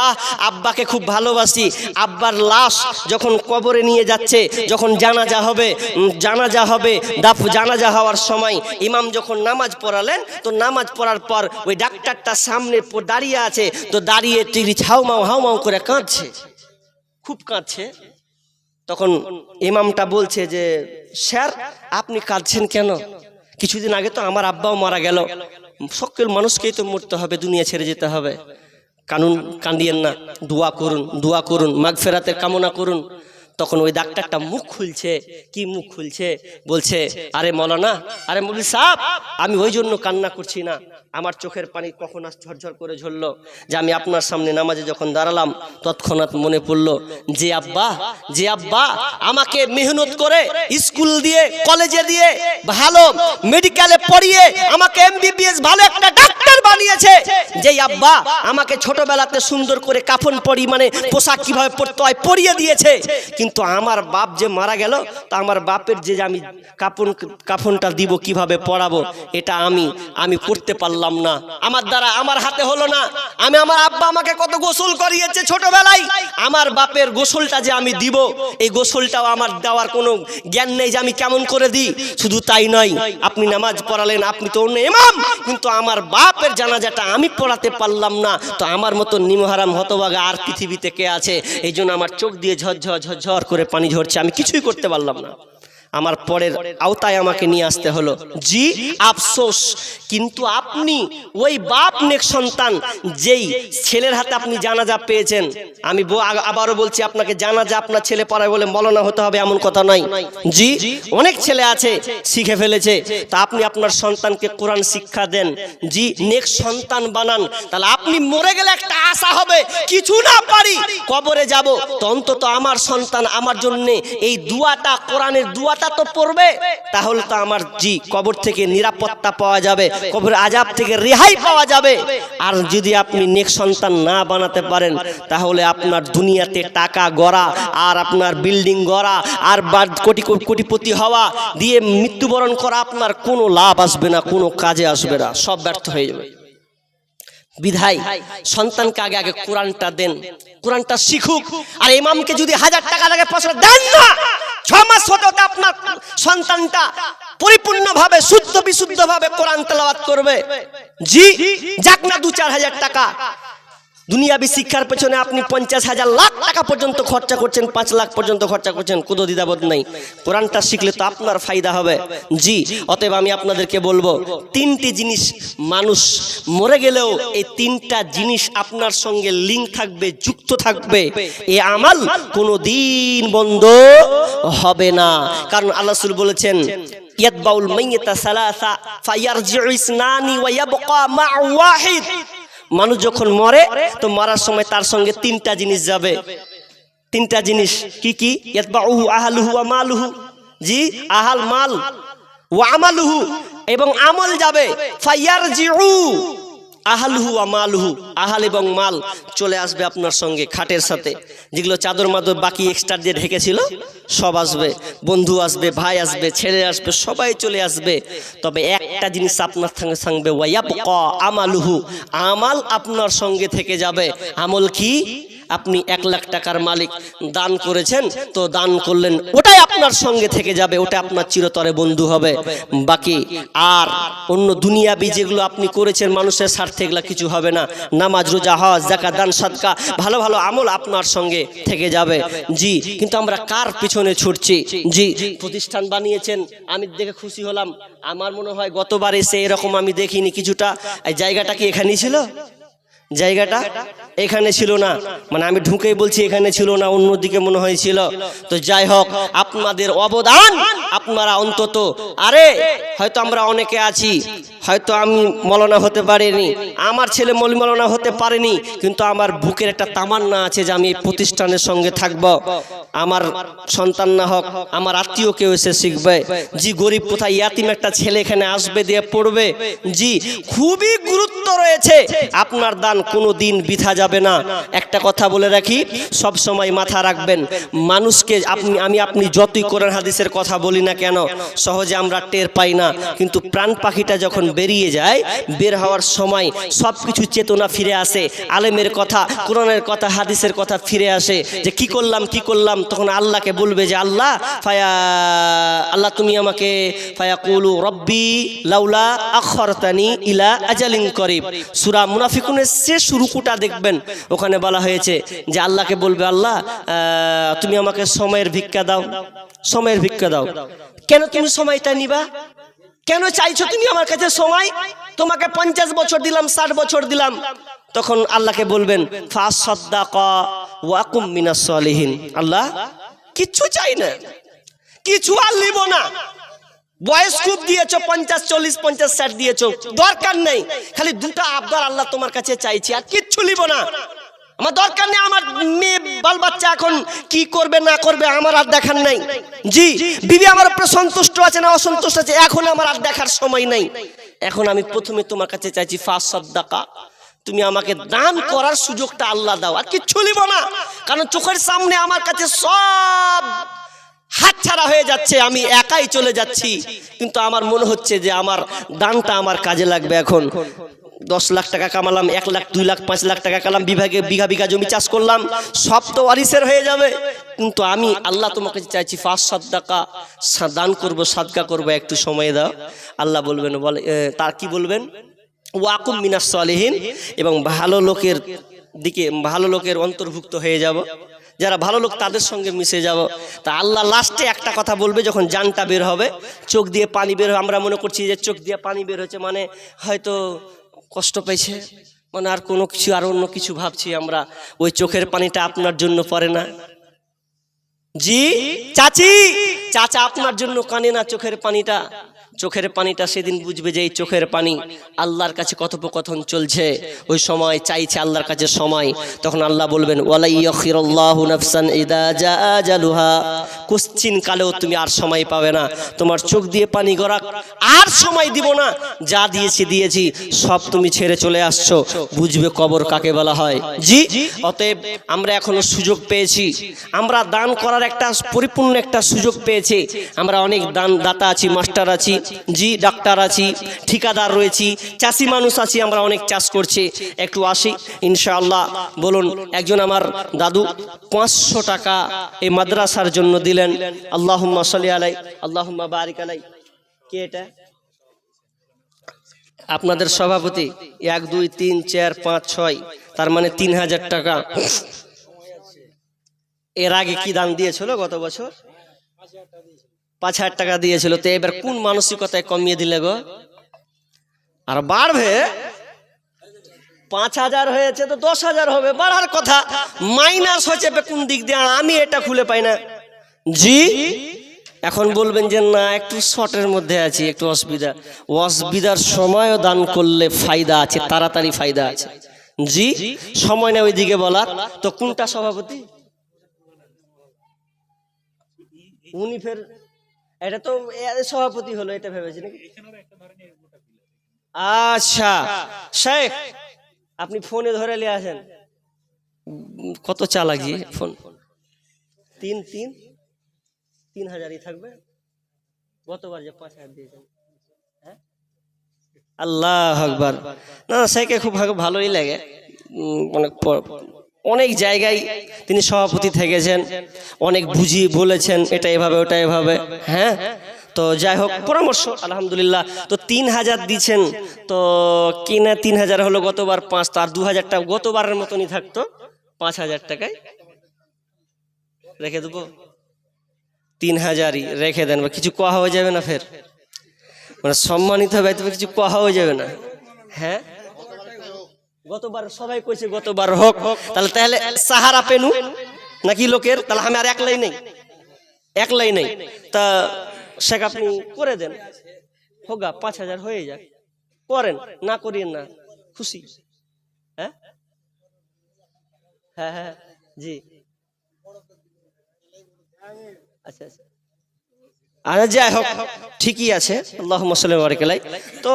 [SPEAKER 1] আব্বাকে খুব ভালোবাসি, আব্বার লাশ যখন কবরে নিয়ে যাচ্ছে, যখন জানাজা হবে, জানাজা হওয়ার সময় ইমাম যখন নামাজ পড়ালেন, তো নামাজ পড়ার পর ওই ডাক্তারটা সামনে দাঁড়িয়ে আছে, তো দাঁড়িয়ে টিরি হাউমাউ করে কাঁদছে, খুব কাঁদছে। তখন ইমামটা বলছে যে, স্যার আপনি কাঁদছেন কেন? কিছুদিন আগে তো আমার আব্বাও মারা গেল, সকল মানুষকেই তো মরতে হবে, দুনিয়া ছেড়ে যেতে হবে, কান্দিয়েন না, দোয়া করুন, মাগফিরাতের কামনা করুন। তখন ওই ডাক্তারটা মুখ খুলছে। কি মুখ খুলছে? বলছে, আরে মৌলানা, আরে মৌলভী সাহেব, আমি ওই জন্য কান্না করছি না, আমার চোখের পানি কখন আজ ঝরঝর করে ঝরলো যে আমি আপনার সামনে নামাজে যখন দাঁড়ালাম তৎক্ষণাৎ মনে পড়লো যে আব্বা আমাকে মেহনত করে স্কুল দিয়ে কলেজে দিয়ে ভালো মেডিকেলে পড়িয়ে আমাকে এমবিবিএস ভালো একটা ডাক্তার বানিয়েছে, যে আব্বা আমাকে ছোটবেলাতে সুন্দর করে কাফন পরি মানে পোশাক কিভাবে পরতে হয় পরিয়ে দিয়েছে, কিন্তু আমার বাপ যে মারা গেল তা আমার বাপের যে আমি কাফনটা দিব কিভাবে পরাবো এটা আমি করতে পারলাম না, আমার দ্বারা আমার হাতে হলো না। আমার আব্বা আমাকে কত গোসল করিয়েছে ছোটবেলায়, আমার বাপের গোসলটা যে আমি দিব এই গোসলটাও আমার দেওয়ার কোনো জ্ঞান নেই যে আমি কেমন করে দিই। শুধু তাই নয়, আপনি নামাজ পড়ালেন, আপনি তো অন্য ইমাম, কিন্তু আমার বাপের জানাজাটা আমি পড়াতে পারলাম না, তো আমার মতো নিমহারাম হতভাগা আর পৃথিবীতে কে আছে? এই জন্য আমার চোখ দিয়ে ঝরঝর করে পানি ঝরছে, আমি কিছুই করতে পারলাম না। আমার পরের আওতায় আমাকে নিয়ে আসতে হলো। জি আফসোস, কিন্তু আপনি ওই বাপ নেক সন্তান যেই ছেলের হাতে আপনি জানাজা পেয়েছেন, আমি আবারও বলছি আপনাকে জানাজা আপনার ছেলে পড়ায় বলে মওলানা হতে হবে এমন কথা নয়। জি অনেক ছেলে আছে শিখে ফেলেছে, তা আপনি আপনার সন্তানকে কোরআন শিক্ষা দেন, জি নেক সন্তান বানান, তাহলে আপনি মরে গেলে একটা আশা হবে কিছু না পারি কবরে যাব তো অন্তত আমার সন্তান আমার জন্য এই দুয়াটা কোরআনের দুয়াটা তো পড়বে, তাহলে তো আমার জি কবর থেকে নিরাপত্তা পাওয়া যাবে, কবরের আযাব থেকে রেহাই পাওয়া যাবে। আর যদি আপনি নেক সন্তান না বানাতে পারেন তাহলে আপনার দুনিয়াতে টাকা গড়া আর আপনার বিল্ডিং গড়া আর কোটিপতি হওয়া দিয়ে মৃত্যুবরণ করা আপনার কোনো লাভ আসবে না, কোনো কাজে আসবে না, সব ব্যর্থ হয়ে যাবে। বিধায় সন্তানকে আগে কোরআনটা দেন, কোরআনটা শিখুক। আর ইমামকে যদি 1000 টাকা লাগে 500 দেন না, 6 মাস হতে আপনার সন্তানটা পরিপূর্ণভাবে শুদ্ধ বিশুদ্ধভাবে কোরআন তেলাওয়াত করবে। জি যাক না 2-4 হাজার টাকা, দুনিয়াবি শিক্ষার পেছনে আপনি 50,000 লাখ টাকা পর্যন্ত খরচা করছেন, 5 লাখ পর্যন্ত খরচা করছেন, কোনো দ্বিধাবোধ নাই। কোরআনটা শিখলে তো আপনার ফায়দা হবে। জি অতএব আমি আপনাদেরকে বলবো 3টি জিনিস, মানুষ মরে গেলেও এই 3টা জিনিস আপনার সঙ্গে লিঙ্ক থাকবে, যুক্ত থাকবে, এই আমাল কোনো দিন বন্ধ হবে না। কারণ আল্লাহ রাসূল বলেছেন ইয়াতবাউল মাইয়িতা সালাসা ফায়ারজিউ ইসনানি ওয়া ইয়াবকা মা ওয়াহিদ, মানুষ যখন মরে তো মরার সময় তার সঙ্গে 3টা জিনিস যাবে। 3টা জিনিস কি কি? ইয়াতবাউহু আহলুহু ওয়া মালুহু, জি আহাল মাল ওয়া আমালুহু, এবং আমল যাবে। ফায়ারজিউ আহলুহু ওয়া মালুহু, আহাল এবং মাল চলে আসবে আপনার সঙ্গে খাটের সাথে, যেগুলো চাদর মাদর বাকি এক্সট্রা দিয়ে ঢেকেছিল সব আসবে, বন্ধু আসবে, ভাই আসবে, ছেলে আসবে, সবাই চলে আসবে। তবে একটা জিনিস আপনার সঙ্গে সঙ্গে ওয়ায়াবকা আমালুহু, আমাল আপনার সঙ্গে থেকে যাবে। আমল কি? আপনি 1 লাখ টাকার মালিক, দান করেছেন তো দান করলেন, ওটাই আপনার সঙ্গে থেকে যাবে, ওটা আপনার চিরতরে বন্ধু হবে। বাকি আর অন্য দুনিয়াবি যেগুলো আপনি করেছেন মানুষের স্বার্থে, এগুলো কিছু হবে না। নামাজ রোজা হজ যাকাত দান সাদকা ভালো ভালো আমল আপনার সঙ্গে থেকে যাবে। জি কিন্তু আমরা কার পিছনে ছুটছি? জি প্রতিষ্ঠান বানিয়েছেন, আমি দেখে খুশি হলাম, আমার মনে হয় গতবার এসে এরকম আমি দেখিনি কিছুটা। এই জায়গাটা কি এখানেই ছিল? জায়গাটা এখানে ছিল না, মানে আমি ঢুকেই বলছি এখানে ছিল না, অন্যদিকে মনে হয়েছিল। তো যাই হোক, আপনাদের অবদান আপনারা অন্তত, আরে হয়তো আমরা অনেকে আছি, হয়তো আমি মৌলানা হতে পারিনি, আমার ছেলে মৌলানা হতে পারেনি, কিন্তু আমার বুকের একটা তামান্না আছে যে আমি এই প্রতিষ্ঠানের সঙ্গে থাকব। আমার সন্তান না হোক, আমার আত্মীয় কেউ এসে শিখবে। জি গরিব কোথায় ইয়াতিম একটা ছেলে এখানে আসবে, দিয়ে পড়বে। জি খুবই গুরুত্ব রয়েছে, আপনার দান কোনো দিন বৃথা যাবে না। একটা কথা বলে রাখি, সব সময় মাথা রাখবেন, মানুষকে আপনি যতই কোরআন হাদিসের কথা বলি না কেন সহজে আমরা টের পাই না, কিন্তু প্রাণ পাখিটা যখন বেরিয়ে যায়, বের হওয়ার সময় সব কিছু চেতনা ফিরে আসে, আলেমের কথা, কোরআনের কথা, হাদিসের কথা ফিরে আসে, যে কি করলাম, তখন আল্লাহকে বলবে যে আল্লাহ তুমি আমাকে ফায়াকুলু রব্বি লাউলা আখরতানি ইলা আজালিন করিব। সূরা মুনাফিকুনের শেষ রুকুটা দেখবেন, ওখানে বলা হয়েছে যে আল্লাহকে বলবে আল্লাহ তুমি আমাকে সময়ের ভিক্ষা দাও, সময়ের ভিক্ষা দাও। কেন তুমি সময়টা নিবা? কেন চাইছো তুমি আমার কাছে সময়? তোমাকে 50 বছর দিলাম, 60 বছর দিলাম। তখন আল্লাহকে বলবেন ফাসাদ্দাকা ওয়া কুম মিনাস সলিহিন, আল্লাহ কিচ্ছু চাই না, কিছু আর নিব না, বয়স খুব দিয়েছো 50, 40, 50, 60 দিয়েছো, দরকার নেই। খালি দুটা আবদার আল্লাহ তোমার কাছে চাইছি, আর কিচ্ছু নিব না। আমার দরকার নেই আমার মেয়ে বাল বাচ্চা এখন কি করবে না করবে আমার আর দেখার নাই। জি, বিবি আমার উপরে সন্তুষ্ট আছে না অসন্তুষ্ট আছে এখন আমার আর দেখার সময় নাই। এখন আমি প্রথমে তোমার কাছে চাইছি ফাসাদদাকা, তুমি আমাকে দান করার সুযোগটা আল্লাহ দাও, আর কিচ্ছু নিব না। কারণ চোখের সামনে আমার কাছে সব হাতছাড়া হয়ে যাচ্ছে, আমি একাই চলে যাচ্ছি। কিন্তু আমার মনে হচ্ছে যে আমার দানটা আমার কাজে লাগবে। এখন 10 লাখ টাকা কামালাম, 1 লাখ, 2 লাখ, 5 লাখ টাকা কামালাম, বিঘা বিঘা জমি চাষ করলাম, সব তো ওয়ারিসের হয়ে যাবে। কিন্তু আমি আল্লাহ তোমাকে চাইছি ফাসাদদাকা, দান করব, সাদকা করব, একটু সময় দাও। আল্লাহ বলবেন, বলে তার কি বলবেন, ওয়াকুম মিনাস সালিহিন, এবং ভালো লোকের দিকে, ভালো লোকের অন্তর্ভুক্ত হয়ে যাব, যারা ভালো লোক তাদের সঙ্গে মিশে যাব। তা আল্লাহ লাস্টে একটা কথা বলবে, যখন জানটা বের হবে, চোখ দিয়ে পানি বের হবে। আমরা মনে করছি যে চোখ দিয়ে পানি বের হচ্ছে মানে হয়তো কষ্ট পেয়েছে, মানে আর কোনো কিছু, আর অন্য কিছু ভাবছি আমরা। ওই চোখের পানিটা আপনার জন্য পড়ে না। জি চাচি, চাচা আপনার জন্য কানে না চোখের পানিটা। চোখের পানিটা সেদিন বুঝবে যে এই চোখের পানি আল্লাহর কাছে কথোপকথন চলছে, ওই সময় চাইছে আল্লাহর কাছে সময়। তখন আল্লাহ বলবেন, ওয়ালা ইয়াখিরুল্লাহু নাফসান ইযা জাআ আজালুহা, কুশ্চিন কালেও তুমি আর সময় পাবে না, তোমার চোখ দিয়ে পানি গড়াক আর সময় দিব না। যা দিয়েছি সব তুমি ছেড়ে চলে আসছো, বুঝবে কবর কাকে বলা হয়। জি, অতএব আমরা এখনো সুযোগ পেয়েছি, আমরা দান করার একটা পরিপূর্ণ একটা সুযোগ পেয়েছি। আমরা অনেক দাতা আছি, মাস্টার আছি, জি ডাক্তার আছি, ঠিকাদার রয়েছি, চাষি মানুষ আছি, আমরা অনেক চাষ করছি। একটু আসি ইনশাআল্লাহ। বলুন, একজন আমার দাদু 500 টাকা এই মাদ্রাসার জন্য দিলেন। আল্লাহুম্মা সাল্লি আলাই, আল্লাহুম্মা বারিক আলাই। কে এটা? আপনাদের সভাপতি। 1, 2, 3, 4, 5, 6, তার মানে 3000 টাকা। এর আগে কি দান দিয়েছিল গত বছর? 5000 টাকা দিয়েছিল। তো এবার কোন মানসিকতায় কমিয়ে দিলে গো? আর বাড়বে, 5000 হয়েছে তো 10000 হবে, বাড়ার কথা। মাইনাস হয়েছে কোন দিক দিয়ে আমি এটা খুলে পাই না। জি, এখন বলবেন যে না একটু শর্টের মধ্যে আছি, একটু অসুবিধার সময়ও দান করলে ফায়দা আছে, তাড়াতাড়ি ফায়দা আছে। জি, সময় নেই ওইদিকে বলার। তো কোনটা সভাপতি? উনি ফের এটা তো সভাপতি হলো, এটা ভেবেছি নাকি? আচ্ছা শেখ, আপনি ফোনে ধরে নিয়ে আসেন। কত চালাক জি ফোন। 3000ই থাকবে। গতবার যে 5000 দিয়েছেন, হ্যাঁ আল্লাহ আকবার। না শেখে খুব ভালোই লাগে, অনেক জায়গায় তিনি সভাপতি থেকেছেন, অনেক বুঝিয়ে বলেছেন এটা এভাবে ওটা এভাবে। হ্যাঁ, তো যাই হোক পরামর্শ আলহামদুলিল্লাহ। তো 3000 দিচ্ছেন, তো কিনা 3000 হলো, গতবার 5, তার 2000 টাকা গতবারের মতনই থাকতো। 5000 টাকায় রেখে দেবো, 3000ই রেখে দেন। কিছু কোয়া হয়ে যাবে না ফের, মানে সম্মানিত হবে, তবে কিছু কোয়া হয়ে যাবে না। হ্যাঁ, গতবার সবাই কইছে গতবার হোক, তাহলে সাহারা পেনু নাকি লোকের, তাহলে আমি আর একলাই নেই। তা শেখ আপনি করে দেন, হোগা 5000 হয়ে যাক, করেন না করিয়েন না, খুশি। হ্যাঁ হ্যাঁ হ্যাঁ জি, আচ্ছা আচ্ছা, আরে যাই হোক ঠিকই আছে। আল্লাহুম্মা সাল্লি ওয়া বারিক আলাই। তো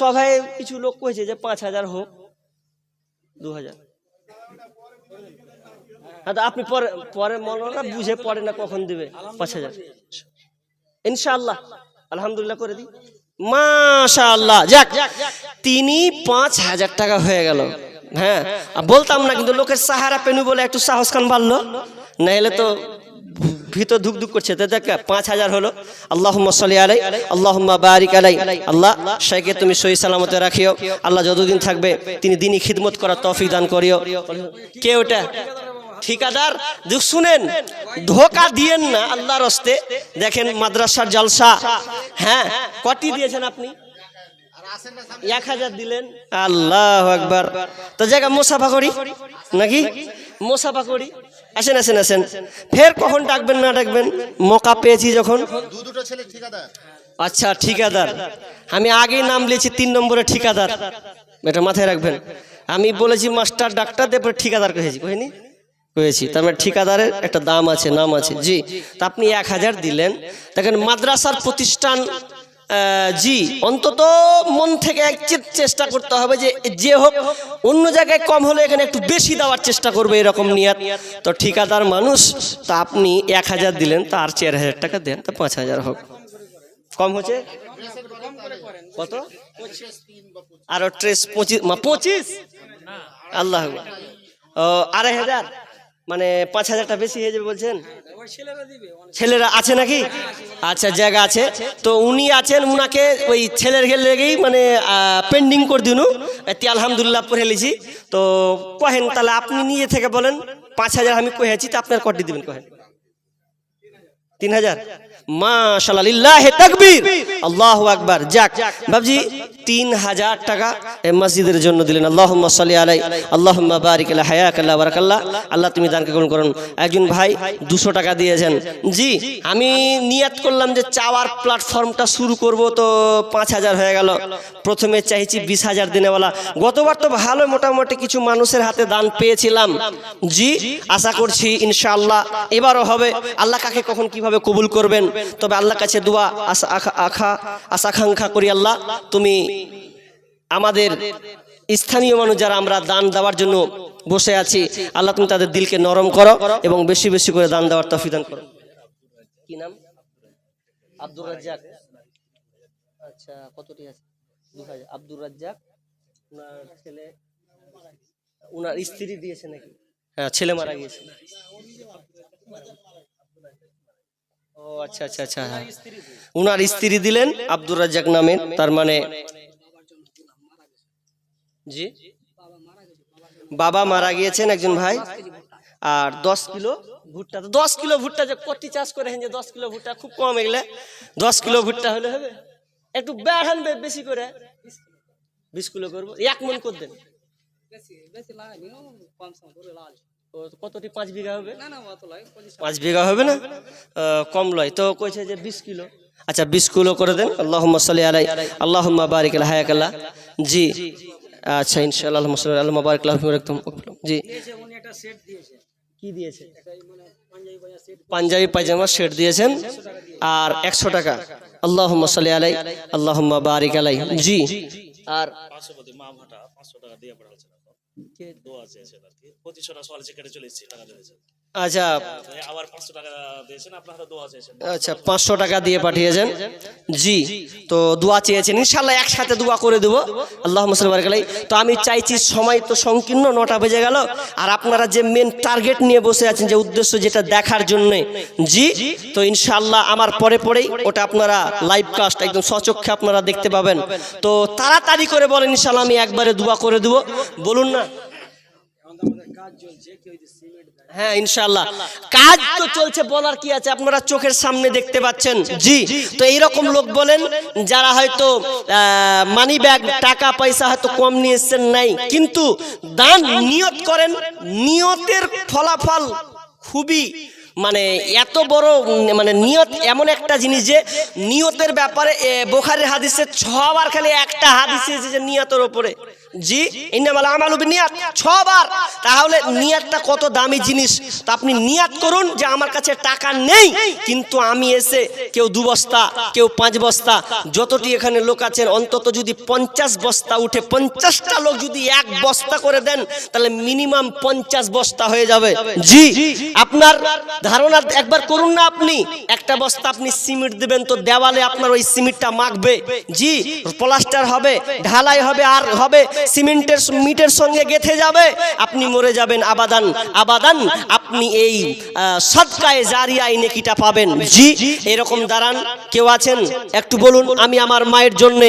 [SPEAKER 1] সবাই কিছু লোক কইছে যে 5000 হোক, 2000। আপনি পরে মনে বুঝে পড়ে না কখন দিবে 5000, ইনশাআল্লাহ আলহামদুলিল্লাহ করে দিই। মাশাআল্লাহ, যাক তিনি 5000 টাকা হয়ে গেল। হ্যাঁ, বলতাম না কিন্তু লোকের সাহারা পেনু বলে একটু সাহস খান বাড়লো, না হলে তো ভিতর ধুকধুক করছে। তো দেখ 5000 হলো। আল্লাহুম্মা সাল্লি আলাই, আল্লাহুম্মা বারিক আলাই। আল্লাহ শেখকে তুমি সহি সালামতে রাখিও। আল্লাহ যতদিন থাকবে তিনি দিনই খিদমত করার তৌফিক দান করিও। কে ওটা? ঠিকাদার। শুনেন, ধোকা দিয়েন না আল্লাহর হস্তে। দেখেন মাদ্রাসার জলসা, হ্যাঁ কটি দিয়েছেন আপনি? 1000 দিলেন। আল্লাহু আকবার। তো জায়গা মুসাফা করি নাকি? মুসাফা করি। আসেন। ফের কখন ডাকবেন না ডাকবেন, মৌকা পেয়েছি যখন।
[SPEAKER 2] দুটো ছেলে ঠিকাদার।
[SPEAKER 1] আচ্ছা ঠিকাদার, আমি আগেই নাম লিয়েছি 3 নম্বরে ঠিকাদার, এটা মাথায় রাখবেন। আমি বলেছি মাস্টার ডাক্তার, তারপরে ঠিকাদার কহেছি, কহিনি কয়েছি, তার মানে ঠিকাদারের একটা দাম আছে, নাম আছে। জি, তা আপনি 1000 দিলেন। দেখেন মাদ্রাসার প্রতিষ্ঠান, জি অন্তত মন থেকে চেষ্টা করতে হবে যে হোক, অন্য জায়গায় কম হলে এখানে একটু বেশি দেওয়ার চেষ্টা করবে, এরকম নিয়াত। তো ঠিকাদার মানুষ, তা আপনি 1000 দিলেন, তা আর 4000 টাকা দেন, তা 5000 হোক। কম হচ্ছে কত? আরো 25 আল্লাহ, 2500, মানে 5000টা বেশি হয়ে যাবে বলছেন। ছেলেরা আছে নাকি? আচ্ছা জায়গা আছে, তো উনি আছেন, উনাকে ওই ছেলের লেগেই মানে পেন্ডিং করে দিন, আলহামদুলিল্লাহ পড়ে লিছি। তো কহেন তাহলে আপনি নিজে থেকে বলেন 5000 আমি কহেছি, তো আপনার কটি দিবেন কহেন? 3000। মাশাআল্লাহ, লিল্লাহি তাকবীর, আল্লাহু আকবার। যাক বাবজি 3000 টাকা এই মসজিদের জন্য দিলেন। আল্লাহুম্মা সাল্লি আলাই, আল্লাহুম্মা বারিক আলা হায়াকাল্লাহ বারাকাল্লাহ। আল্লাহ তুমি দানকে কবুল করুন। একজন ভাই 200 টাকা দিয়েছেন। জি, আমি নিয়াত করলাম যে চাওয়ার প্ল্যাটফর্মটা শুরু করব, তো 5000 হয়ে গেল। প্রথমে চাইছি 20000 দিনেওয়ালা। গতবার তো ভালো মোটামুটি কিছু মানুষের হাতে দান পেয়েছিলাম। জি, আশা করছি ইনশাআল্লাহ এবারও হবে। আল্লাহ কাকে কখন কিভাবে কবুল করবেন, তবে আল্লাহর কাছে দোয়া আশা আকাঙ্ক্ষা করি, আল্লাহ তুমি আমাদের স্থানীয় মানুষ যারা আমরা দান দেওয়ার জন্য বসে আছি, আল্লাহ তুমি তাদের দিলকে নরম করো এবং বেশি বেশি করে দান দেওয়ার তৌফিক দান করো। কি নাম? আব্দুর রাজ্জাক। আচ্ছা কতটি আছে? 2000। আব্দুর রাজ্জাক, ওনার ছেলে, ওনার স্ত্রী দিয়েছে নাকি? হ্যাঁ, ছেলে মারা গিয়েছে। ও আচ্ছা আচ্ছা আচ্ছা, উনার স্ত্রী দিলেন আব্দুর রাজ্জাক নামের, তার মানে জি বাবা মারা গিয়েছেন একজন ভাই। আর 10 কিলো ভুট্টা, তো 10 কিলো ভুট্টা যে কতি চাষ করে যে 10 কিলো ভুট্টা খুব কম, এগুলো 10 কিলো ভুট্টা হলে হবে, একটু বেড়ান বেশি করে 20 কিলো করবো, 1 মন করে দেন। কতটি 5 বিঘা হবে? 5 বিঘা হবে না, কম লয় তো, কইছে যে 20 কিলো। আচ্ছা 20 কিলো করে দেন। আল্লাহুম্মা সাল্লি আলাই, আল্লাহুম্মা বারিক আলা হায়াকাল্লাহ। জি আচ্ছা ইনশাআল্লাহ, আল্লাহুম্মা সাল্লি আল্লাহুম্মা বারিক আলা হায়াকাল্লাহ। জি কি দিয়েছে? পাঞ্জাবি পায়জামা সেট দিয়েছেন, আর 100 টাকা। আল্লাহুম্মা সাল্লি আলাই, আল্লাহুম্মা বারিক আলাই। জি, আর 500 টাকা দিয়ে পড়াচ্ছেন, দোয়া চেয়েছেন আর কি, 2500 টাকা সওয়াল চেকে চলে এসেছে, টাকা দিয়েছে। আচ্ছা আবার 500 টাকা দিয়েছেন, আপনারা দোয়া চেয়েছেন। আচ্ছা 500 টাকা দিয়ে পাঠিয়েছেন। জি, তো দোয়া চেয়েছেন, ইনশাআল্লাহ একসাথে দোয়া করে দেব। আল্লাহুম্মা সাল্লি বারিক আলাই। তো আমি চাইছি, সময় তো সংকীর্ণ, 9টা বেজে গেল, আর আপনারা যে মেন টার্গেট নিয়ে বসে আছেন, যে উদ্দেশ্য যেটা দেখার জন্য, জি তো ইনশাআল্লাহ আমার পরেই ওটা আপনারা লাইভ কাস্ট একদম সচক্ষে আপনারা দেখতে পাবেন। তো তাড়াতাড়ি করে বলেন, ইনশাআল্লাহ আমি একবারে দোয়া করে দেব, বলুন না। হ্যাঁ ইনশাআল্লাহ কাজ তো চলছে, বলার কি আছে, আপনারা চোখের সামনে দেখতে পাচ্ছেন। জি, তো এইরকম লোক বলেন যারা হয়তো মানি ব্যাগ টাকা পয়সা হয়তো কম নিয়ে এসেছেন নাই, কিন্তু দান নিয়ত করেন, নিয়তের ফলাফল খুবই মানে এত বড়, মানে নিয়ত এমন একটা জিনিস যে নিয়তের ব্যাপারে বুখারীর হাদিসে 6 বার খালি একটা হাদিসে এসেছে নিয়তের উপরে। জি, ইন্নামাল আমালু বিনিয়াত 6 বার। তাহলে নিয়তটা কত দামি জিনিস। তা আপনি নিয়ত করুন যে আমার কাছে টাকা নেই, কিন্তু আমি এসে কেউ 2 বস্তা, কেউ 5 বস্তা, যতটি এখানে লোক আছেন অন্তত যদি 50 বস্তা উঠে, 50টা লোক যদি 1 বস্তা করে দেন, তাহলে মিনিমাম 50 বস্তা হয়ে যাবে। জি, আপনার ধারণা একবার করুন না, আপনি একটা বস্তা আপনি সিমেন্ট দিবেন, তো দেওয়ালে আপনার ওই সিমেন্টটা মাখবে। জি, প্লাস্টার হবে, ঢালাই হবে, আর হবে সিমেন্টের মিটের সঙ্গে গেথে যাবে, আপনি মরে যাবেন আবাদান আবাদান, আপনি এই সাদকায়ে জারিয়ায় নেকিটা পাবেন। জি, এরকম দাঁড়ান, কেউ আছেন একটু বলুন, আমি আমার মায়ের জন্য,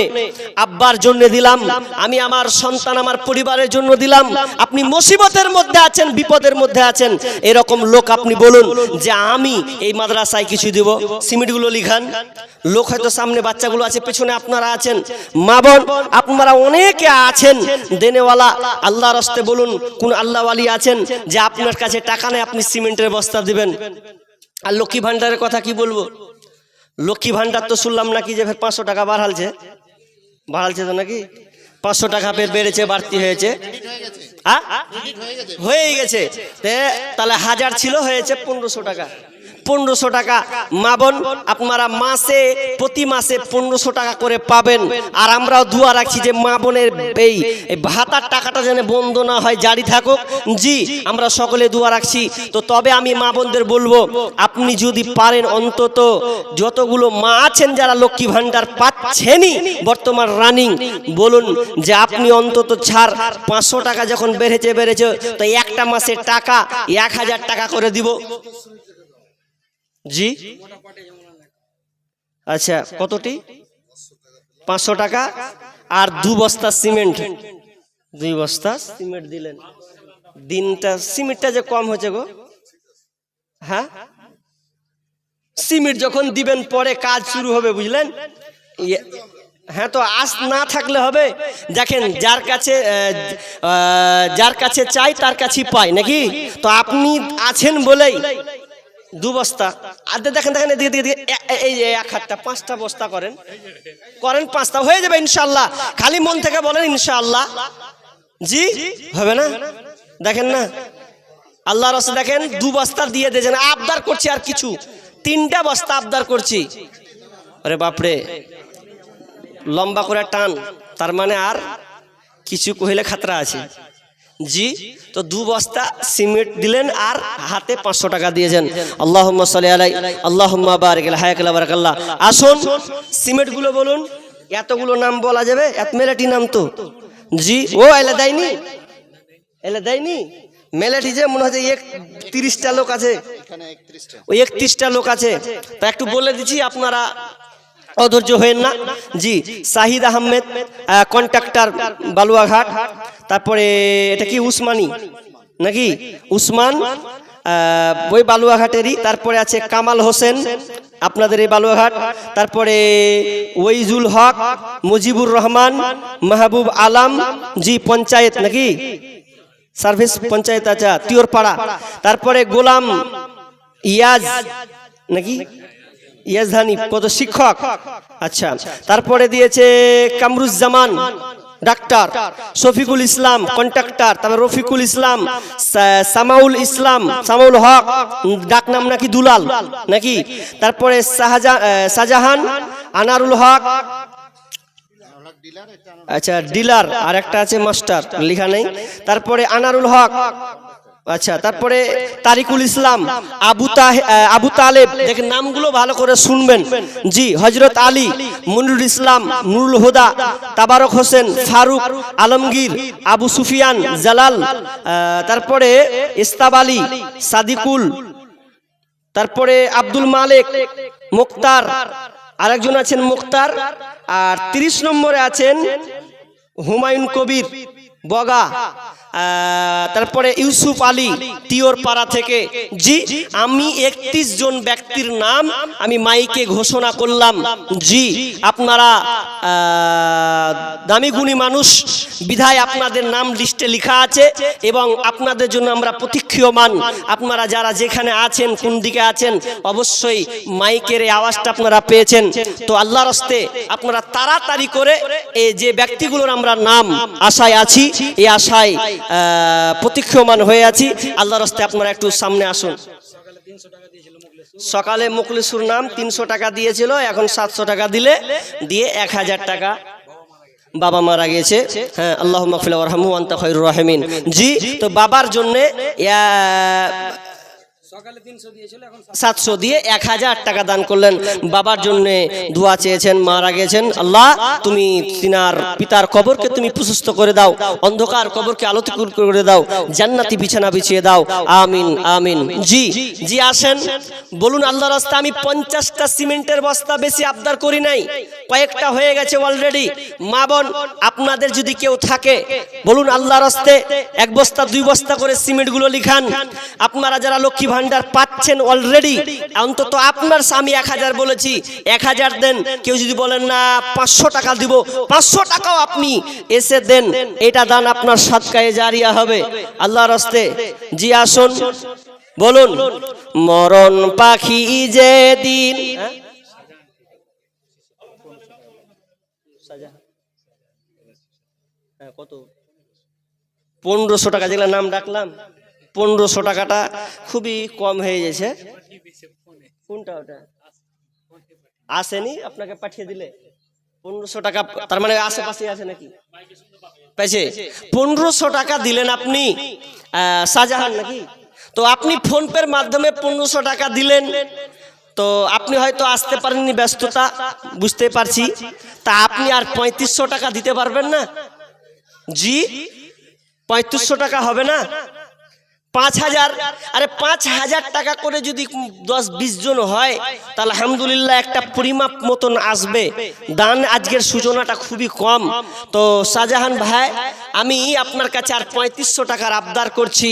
[SPEAKER 1] আব্বার জন্য দিলাম, আমি আমার সন্তান, আমার পরিবারের জন্য দিলাম। আপনি মুসিবতের মধ্যে আছেন, বিপদের মধ্যে আছেন, এরকম লোক আপনি বলুন যে আমি এই মাদ্রাসায় কিছু দেব, সিমেন্টগুলো লিখান। লোক হয়তো সামনে বাচ্চাগুলো আছে, পেছনে আপনারা আছেন, মা বোন আপনারা অনেকে আছেন দেনেওয়ালা, আল্লাহর রাস্তে বলুন কোন আল্লাহ ওয়ালি আছেন যে আপনার কাছে টাকা নেই, আপনি সিমেন্টের বস্তা দিবেন। আর লক্ষ্মী ভান্ডারের কথা কি বলবো, লক্ষ্মী ভান্ডার তো শুনলাম নাকি যে 500 টাকা বাড়ালছে তো নাকি 500 টাকা ফের বেড়েছে, বাড়তি হয়েছে, হয়ে গেছে। তাহলে 1000 ছিল, হয়েছে 1500 টাকা। 1500 টাকা মা বোন আপনারা মাসে প্রতি মাসে 1500 টাকা করে পাবেন। আর আমরাও দোয়া রাখছি যে মা বোনের এই ভাতার টাকাটা যেন বন্ধ না হয়, জারি থাকুক। জি, আমরা সকলে দোয়া রাখছি। তো তবে আমি মা বোনদের বলবো, আপনি যদি পারেন অন্তত যতগুলো মা আছেন যারা লক্ষ্মী ভান্ডার পাচ্ছেনই বর্তমান রানিং, বলুন যে আপনি অন্তত ছাড় 500 টাকা যখন বেড়েছে তো একটা মাসের টাকা 1000 টাকা করে দিব। জি আচ্ছা, কতটি? 500 টাকা আর 2 বস্তা সিমেন্ট, 2 বস্তা সিমেন্ট দিলেন। দিনটা সিমেন্টটা যে কম হয়েছে গো, হ্যাঁ সিমেন্ট যখন দিবেন পরে কাজ শুরু হবে, বুঝলেন? হ্যাঁ, তো আজ না থাকলে হবে। দেখেন যার কাছে চাই তার কাছেই পাই নাকি? তো আপনি আছেন বলেই 2 বস্তা আর দেখেন এই 1 হাতটা 5টা বস্তা করেন 5টা হয়ে যাবে ইনশাআল্লাহ। খালি মন থেকে বলেন ইনশাআল্লাহ। জি হবে না? দেখেন না আল্লাহর রাসূল দেখেন 2 বস্তা দিয়ে দিয়েছেন। আবদার করছি আর কিছু 3টা বস্তা আবদার করছি। আরে বাপরে, লম্বা করে টান, তার মানে আর কিছু কইলে খাতরা আছে। জি, তো 2 বস্তা সিমেন্ট দিলেন আর হাতে 500 টাকা দিয়েছেন। আল্লাহুম্মা সাল্লি আলাই আল্লাহুম্মা বারিক আলা হায়াকাল্লাহ বারাকাল্লাহ। আসুন সিমেন্ট গুলো বলুন, এতগুলো নাম বলা যাবে? এত মেলাটি নাম তো। জি, ও এলে দেয়নি মেলাটি যে মনে হচ্ছে 30টা লোক আছে, ওই 31টা লোক আছে। তা একটু বলে দিচ্ছি, আপনারা অধৈর্য হয়েন না। জি, শাহিদ আহমেদ কন্ট্রাক্টর বালুয়াঘাট। তারপরে এটা কি উসমানী নাকি? উসমান ওই বালুয়াঘাটেরই। তারপরে আছে কামাল হোসেন আপনাদের এই বালুয়াঘাট। তারপরে ওইজুল হক, মুজিবুর রহমান, মাহবুব আলম। জি, পঞ্চায়েত নাকি? সার্ভিস পঞ্চায়েত, আচ্ছা তিওরপাড়া। তারপরে গোলাম ইয়াজ নাকি? ইয়াজধানি কত শিক্ষক, আচ্ছা। তারপরে দিয়েছে কামরুজ্জামান ডাক্তার, শফিকুল ইসলাম কন্ট্রাক্টর, তারপরে রফিকুল ইসলাম, সামাউল হক ডাকনাম নাকি দুলাল নাকি? তারপরে শাহজাহান, আনারুল হক, আচ্ছা ডিলার, আর একটা আছে মাস্টার, লেখা নেই। তারপরে আনারুল হক, আচ্ছা। তারপরে তারিকুল ইসলাম, আবু তালেব, দেখেন নামগুলো ভালো করে শুনবেন। জি, হজরত আলী, মুনুল ইসলাম, নুরুল হুদা, তাবারক হোসেন, ফারুক, আলমগীর, আবু সুফিয়ান, জালাল, তারপরে ইস্তাব আলী, সাদিকুল, তারপরে আব্দুল মালিক, মুক্তার, আরেকজন আছেন মুক্তার। আর 30 নম্বরে আছেন হুমায়ুন কবির বগা। তারপরে ইউসুফ আলী তিওরপাড়া থেকে। জি, আমি 31 জন ব্যক্তির নাম আমি মাইকে ঘোষণা করলাম। জি, আপনারা দামি গুণী মানুষ বিধায় আপনাদের নাম লিস্টে লেখা আছে এবং আপনাদের জন্য আমরা প্রতীক্ষমান। আপনারা যারা যেখানে আছেন, কোন দিকে আছেন, অবশ্যই মাইকের এই আওয়াজটা আপনারা পেয়েছেন। তো আল্লাহর হস্তে আপনারা তাড়াতাড়ি করে এই যে ব্যক্তিগুলোর আমরা নাম আশায় আছি, এই আশায় প্রতীক্ষমান হয়ে আছি। আল্লাহর রাস্তায় আপনারা একটু সামনে আসুন। সকালে মুখলিসুর নাম 300 টাকা দিয়েছিল, এখন 700 টাকা দিয়ে 1000 টাকা বাবা মারা গেছে। হ্যাঁ, আল্লাহুম্মা গফির ওয়ারহামহু ওয়া আনতা খায়রুর রাহিমিন। জি, তো বাবার জন্য সকালে 300 দিয়েছিল, এখন 700 দিয়ে 1000 টাকা দান করলেন। বাবার জন্য দোয়া চেয়েছেন, মারা গেছেন। আল্লাহ তুমি তিনার পিতার কবরকে তুমি প্রশস্ত করে দাও, অন্ধকার কবরকে আলোকিত করে দাও, জান্নাতি বিছানা বিছিয়ে দাও, আমিন আমিন। জি জি, আসেন বলুন আল্লাহর রাস্তায়। আমি 50টা সিমেন্টের বস্তা বেশি আবদার করি নাই, কয়েকটা হয়ে গেছে অলরেডি। মা বোন আপনাদের যদি কেউ থাকে বলুন আল্লাহর রাস্তায় 1 বস্তা 2 বস্তা করে সিমেন্টগুলো লিখান। আপনারা যারা লক্ষ্মী ভান্ডার পাচ্ছেন অলরেডি, অন্তত আপনার স্বামী 1000 বলেছি, 1000 দেন। কেউ যদি বলেন না 500 টাকা দিব, 500 টাকাও আপনি এসে দেন, এটা দান আপনার সাদকায়ে জারিয়া হবে আল্লাহর রাস্তায়। জি, আসুন বলুন। মরণ পাখি যেদিন শাহজাহান হ্যাঁ কত 1500 টাকা যেগুলো নাম ডাকলাম 1500 টাকাটা খুবই কম হয়ে গেছে। কোনটা ওটা আসেনি আপনাকে পাঠিয়ে দিলে 1500 টাকা তার মানে আশেপাশে আছে নাকি পাইছে 1500 টাকা দিলেন আপনি শাহজাহান নাকি তো আপনি ফোন পের মাধ্যমে 1500 টাকা দিলেন তো আপনি হয়তো আসতে পারেননি ব্যস্ততা বুঝতে পারছি তা আপনি আর 3500 টাকা দিতে পারবেন না জি 3500 টাকা হবে না 5000 আরে 5000 টাকা করে যদি 10-20 জন হয় তাহলে আলহামদুলিল্লাহ একটা পরিমাপ মতন আসবে দান আজকের সূচনাটা খুবই কম তো শাহজাহান ভাই আমি আপনার কাছে আর 3500 টাকার আবদার করছি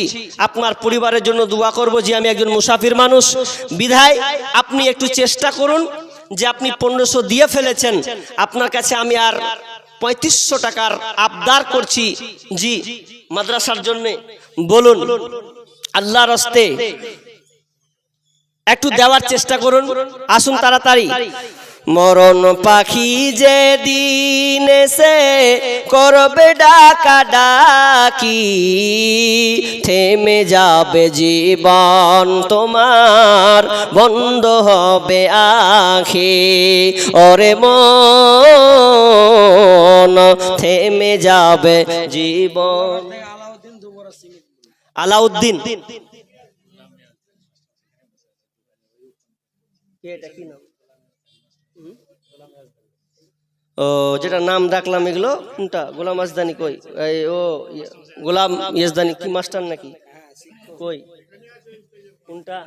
[SPEAKER 1] আপনার পরিবারের জন্য দোয়া করব যে আমি একজন মুসাফির মানুষ বিধায় আপনি একটু চেষ্টা করুন যে আপনি 1500 দিয়ে ফেলেছেন আপনার কাছে আমি আর 3500 টাকার আবদার করছি জি মাদ্রাসার জন্য বলুন আল্লাহর রাস্তে একটু দেওয়ার চেষ্টা করুন আসুন তাড়াতাড়ি মরণ পাখি যে দিন এসে করবে ডাকা ডাকি থেমে যাবে জীবন তোমার বন্ধ হবে আঁখি ওরে মন থেমে যাবে জীবন আলাউদ্দিন ও যেটা নাম ডাকলাম এগুলো কোনটা গোলাম আজদানি কই এই ও গোলাম ইয়াজদানি কি মাস্টার নাকি কই কোনটা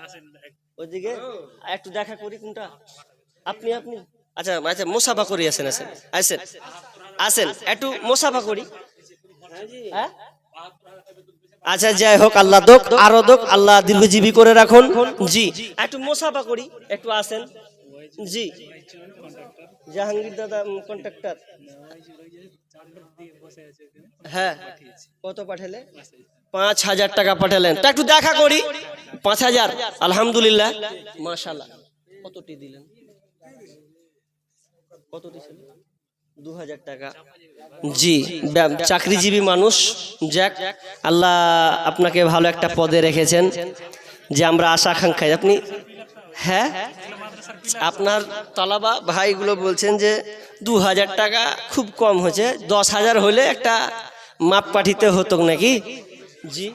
[SPEAKER 1] ওইদিকে একটু দেখা করি কোনটা আপনি আপনি আচ্ছা আচ্ছা মুসাফা করি আসেন আসেন আসেন আসেন একটু মুসাফা করি হ্যাঁ আচ্ছা যাই হোক আল্লাহ দোক আরো দোক আল্লাহ দীর্ঘজীবী করে রাখুন জি একটু মুসাফা করি একটু আসেন জি জাহাঙ্গীর দাদা কন্ট্রাক্টর হ্যাঁ কত পাঠালে 5000 টাকা পাঠালেন তা একটু দেখা করি 5000 আলহামদুলিল্লাহ মাশাআল্লাহ কতটি দিলেন কত দিছেন 2000 টাকা জি চাকরিজীবী মানুষ যাক আল্লাহ আপনাকে ভালো একটা পদে রেখেছেন যে আমরা আশা আকাঙ্ক্ষায় আপনি হ্যাঁ আপনার তলাবা ভাইগুলো বলছেন যে 2000 টাকা খুব কম হয়েছে 10,000 হলে একটা মাপ পাঠিতে হতো নাকি জি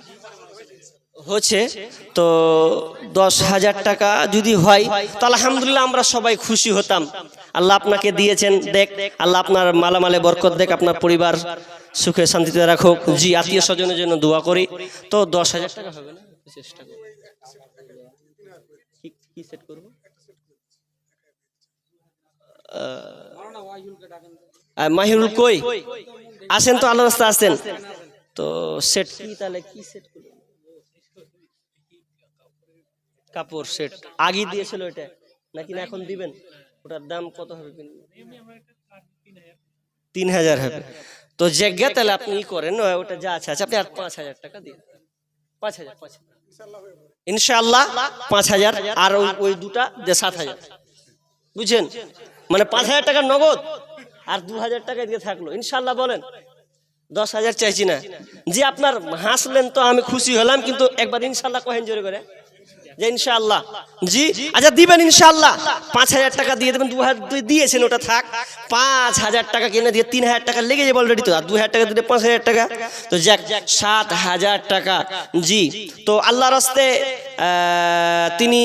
[SPEAKER 1] হচ্ছে তো 10,000 টাকা যদি হয় তাহলে আলহামদুলিল্লাহ আমরা সবাই খুশি হতাম আল্লাহ আপনাকে দিয়েছেন দেখ আল্লাহ আপনার মালামালে বরকত দেখ আপনার পরিবার সুখে শান্তিতে রাখুক জি আত্মীয় স্বজনের জন্য দোয়া করি তো 10,000 টাকা হবে না চেষ্টা করব কি সেট করব মাহিরুল কই আসেন তো আল্লাহর রাস্তায় আসেন তো সেট কি তাহলে কি সেট করব কাপড় সেট আগে দিয়েছিল এটা নাকি না এখন দিবেন ওটার দাম কত হবে 3000 হবে তো জায়গা তাহলে আপনি করেন ওটা যা আছে আপনি আর 5000 টাকা দিন 5000 ইনশাআল্লাহ 5000 আর ওই দুটা যে 7000 বুঝছেন মানে 5000 টাকা নগদ আর 2000 টাকা দিয়ে থাকলো ইনশাআল্লাহ বলেন 10,000 চাইছি না জি আপনার হাসলেন তো আমি খুশি হলাম কিন্তু একবার ইনশাআল্লাহ কহেন জোরে করে যে ইনশাআল্লাহ জি আচ্ছা দিবেন ইনশাআল্লাহ 5000 টাকা দিয়ে দেবেন 2000 দিয়েছেন ওটা থাক 5000 টাকা কিনে দিয়ে 3000 টাকা লেগে যাবে অলরেডি তো আর 2000 টাকা দিলে 5000 টাকা তো যাক 7000 টাকা জি তো আল্লাহর রাস্তে তিনি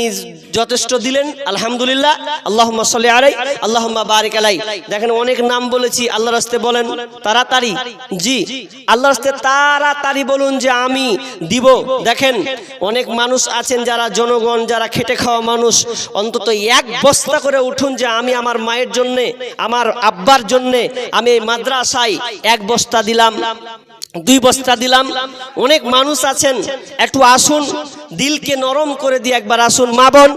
[SPEAKER 1] যথেষ্ট দিলেন আলহামদুলিল্লাহ আল্লাহুম্মা সাল্লি আলাইহি আল্লাহুম্মা বারিক আলাইহি দেখেন অনেক নাম বলেছি আল্লাহর রাস্তে বলেন তাড়াতাড়ি জি আল্লাহর রাস্তে তাড়াতাড়ি বলুন যে আমি দিব দেখেন অনেক মানুষ আছেন যারা জনগণ যারা খেটে খাওয়া মানুষ অন্তত এক বস্তা করে উঠুন যে আমি আমার মায়ের জন্য আমার আব্বার জন্য আমি এই মাদ্রাসায় এক বস্তা দিলাম 2 বস্তা দিলাম অনেক মানুষ আছেন একটু আসুন দিলকে নরম করে দিয়ে একবার আসুন মা বোন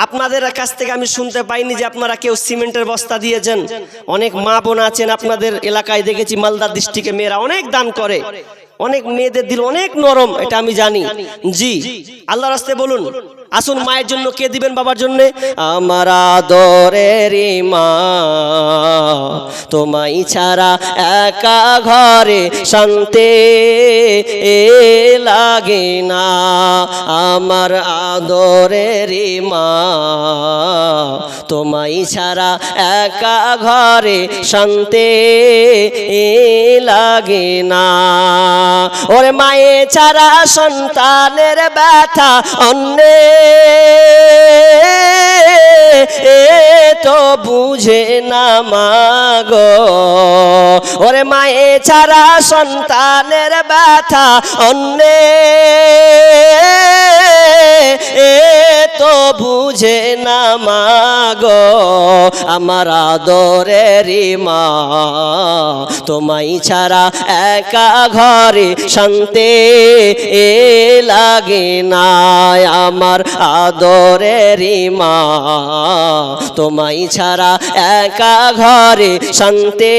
[SPEAKER 1] আপনাদের কাছ থেকে আমি শুনতে পাইনি যে আপনারা কেউ সিমেন্টের বস্তা দিয়েছেন অনেক মা বোন আছেন আপনাদের এলাকায় দেখেছি মালদা ডিস্ট্রিক্টে মেয়েরা অনেক দান করে অনেক মেয়েদের দিল অনেক নরম, এটা আমি জানি। জি, আল্লাহর রাস্তায় বলুন। আসুন, মায়ের জন্য কে দিবেন বাবার জন্য? আমার আদরের মা, তোমায় ছাড়া একা ঘরে শান্তি লাগে না। আমার আদরের মা, তোমায় ছাড়া একা ঘরে শান্তি লাগে না। ওরে মায়ে ছাড়া সন্তানের ব্যথা অন্যে তো বুঝে না মাগো। ওরে মায়ে ছাড়া সন্তানের ব্যথা অন্যে তো বুঝে না মাগো। আমার আদরের মা, তোমায় ছাড়া একা ঘরে শান্তি লাগে না। আমার আদরের মা, তোমায় ছাড়া একা ঘরে শান্তি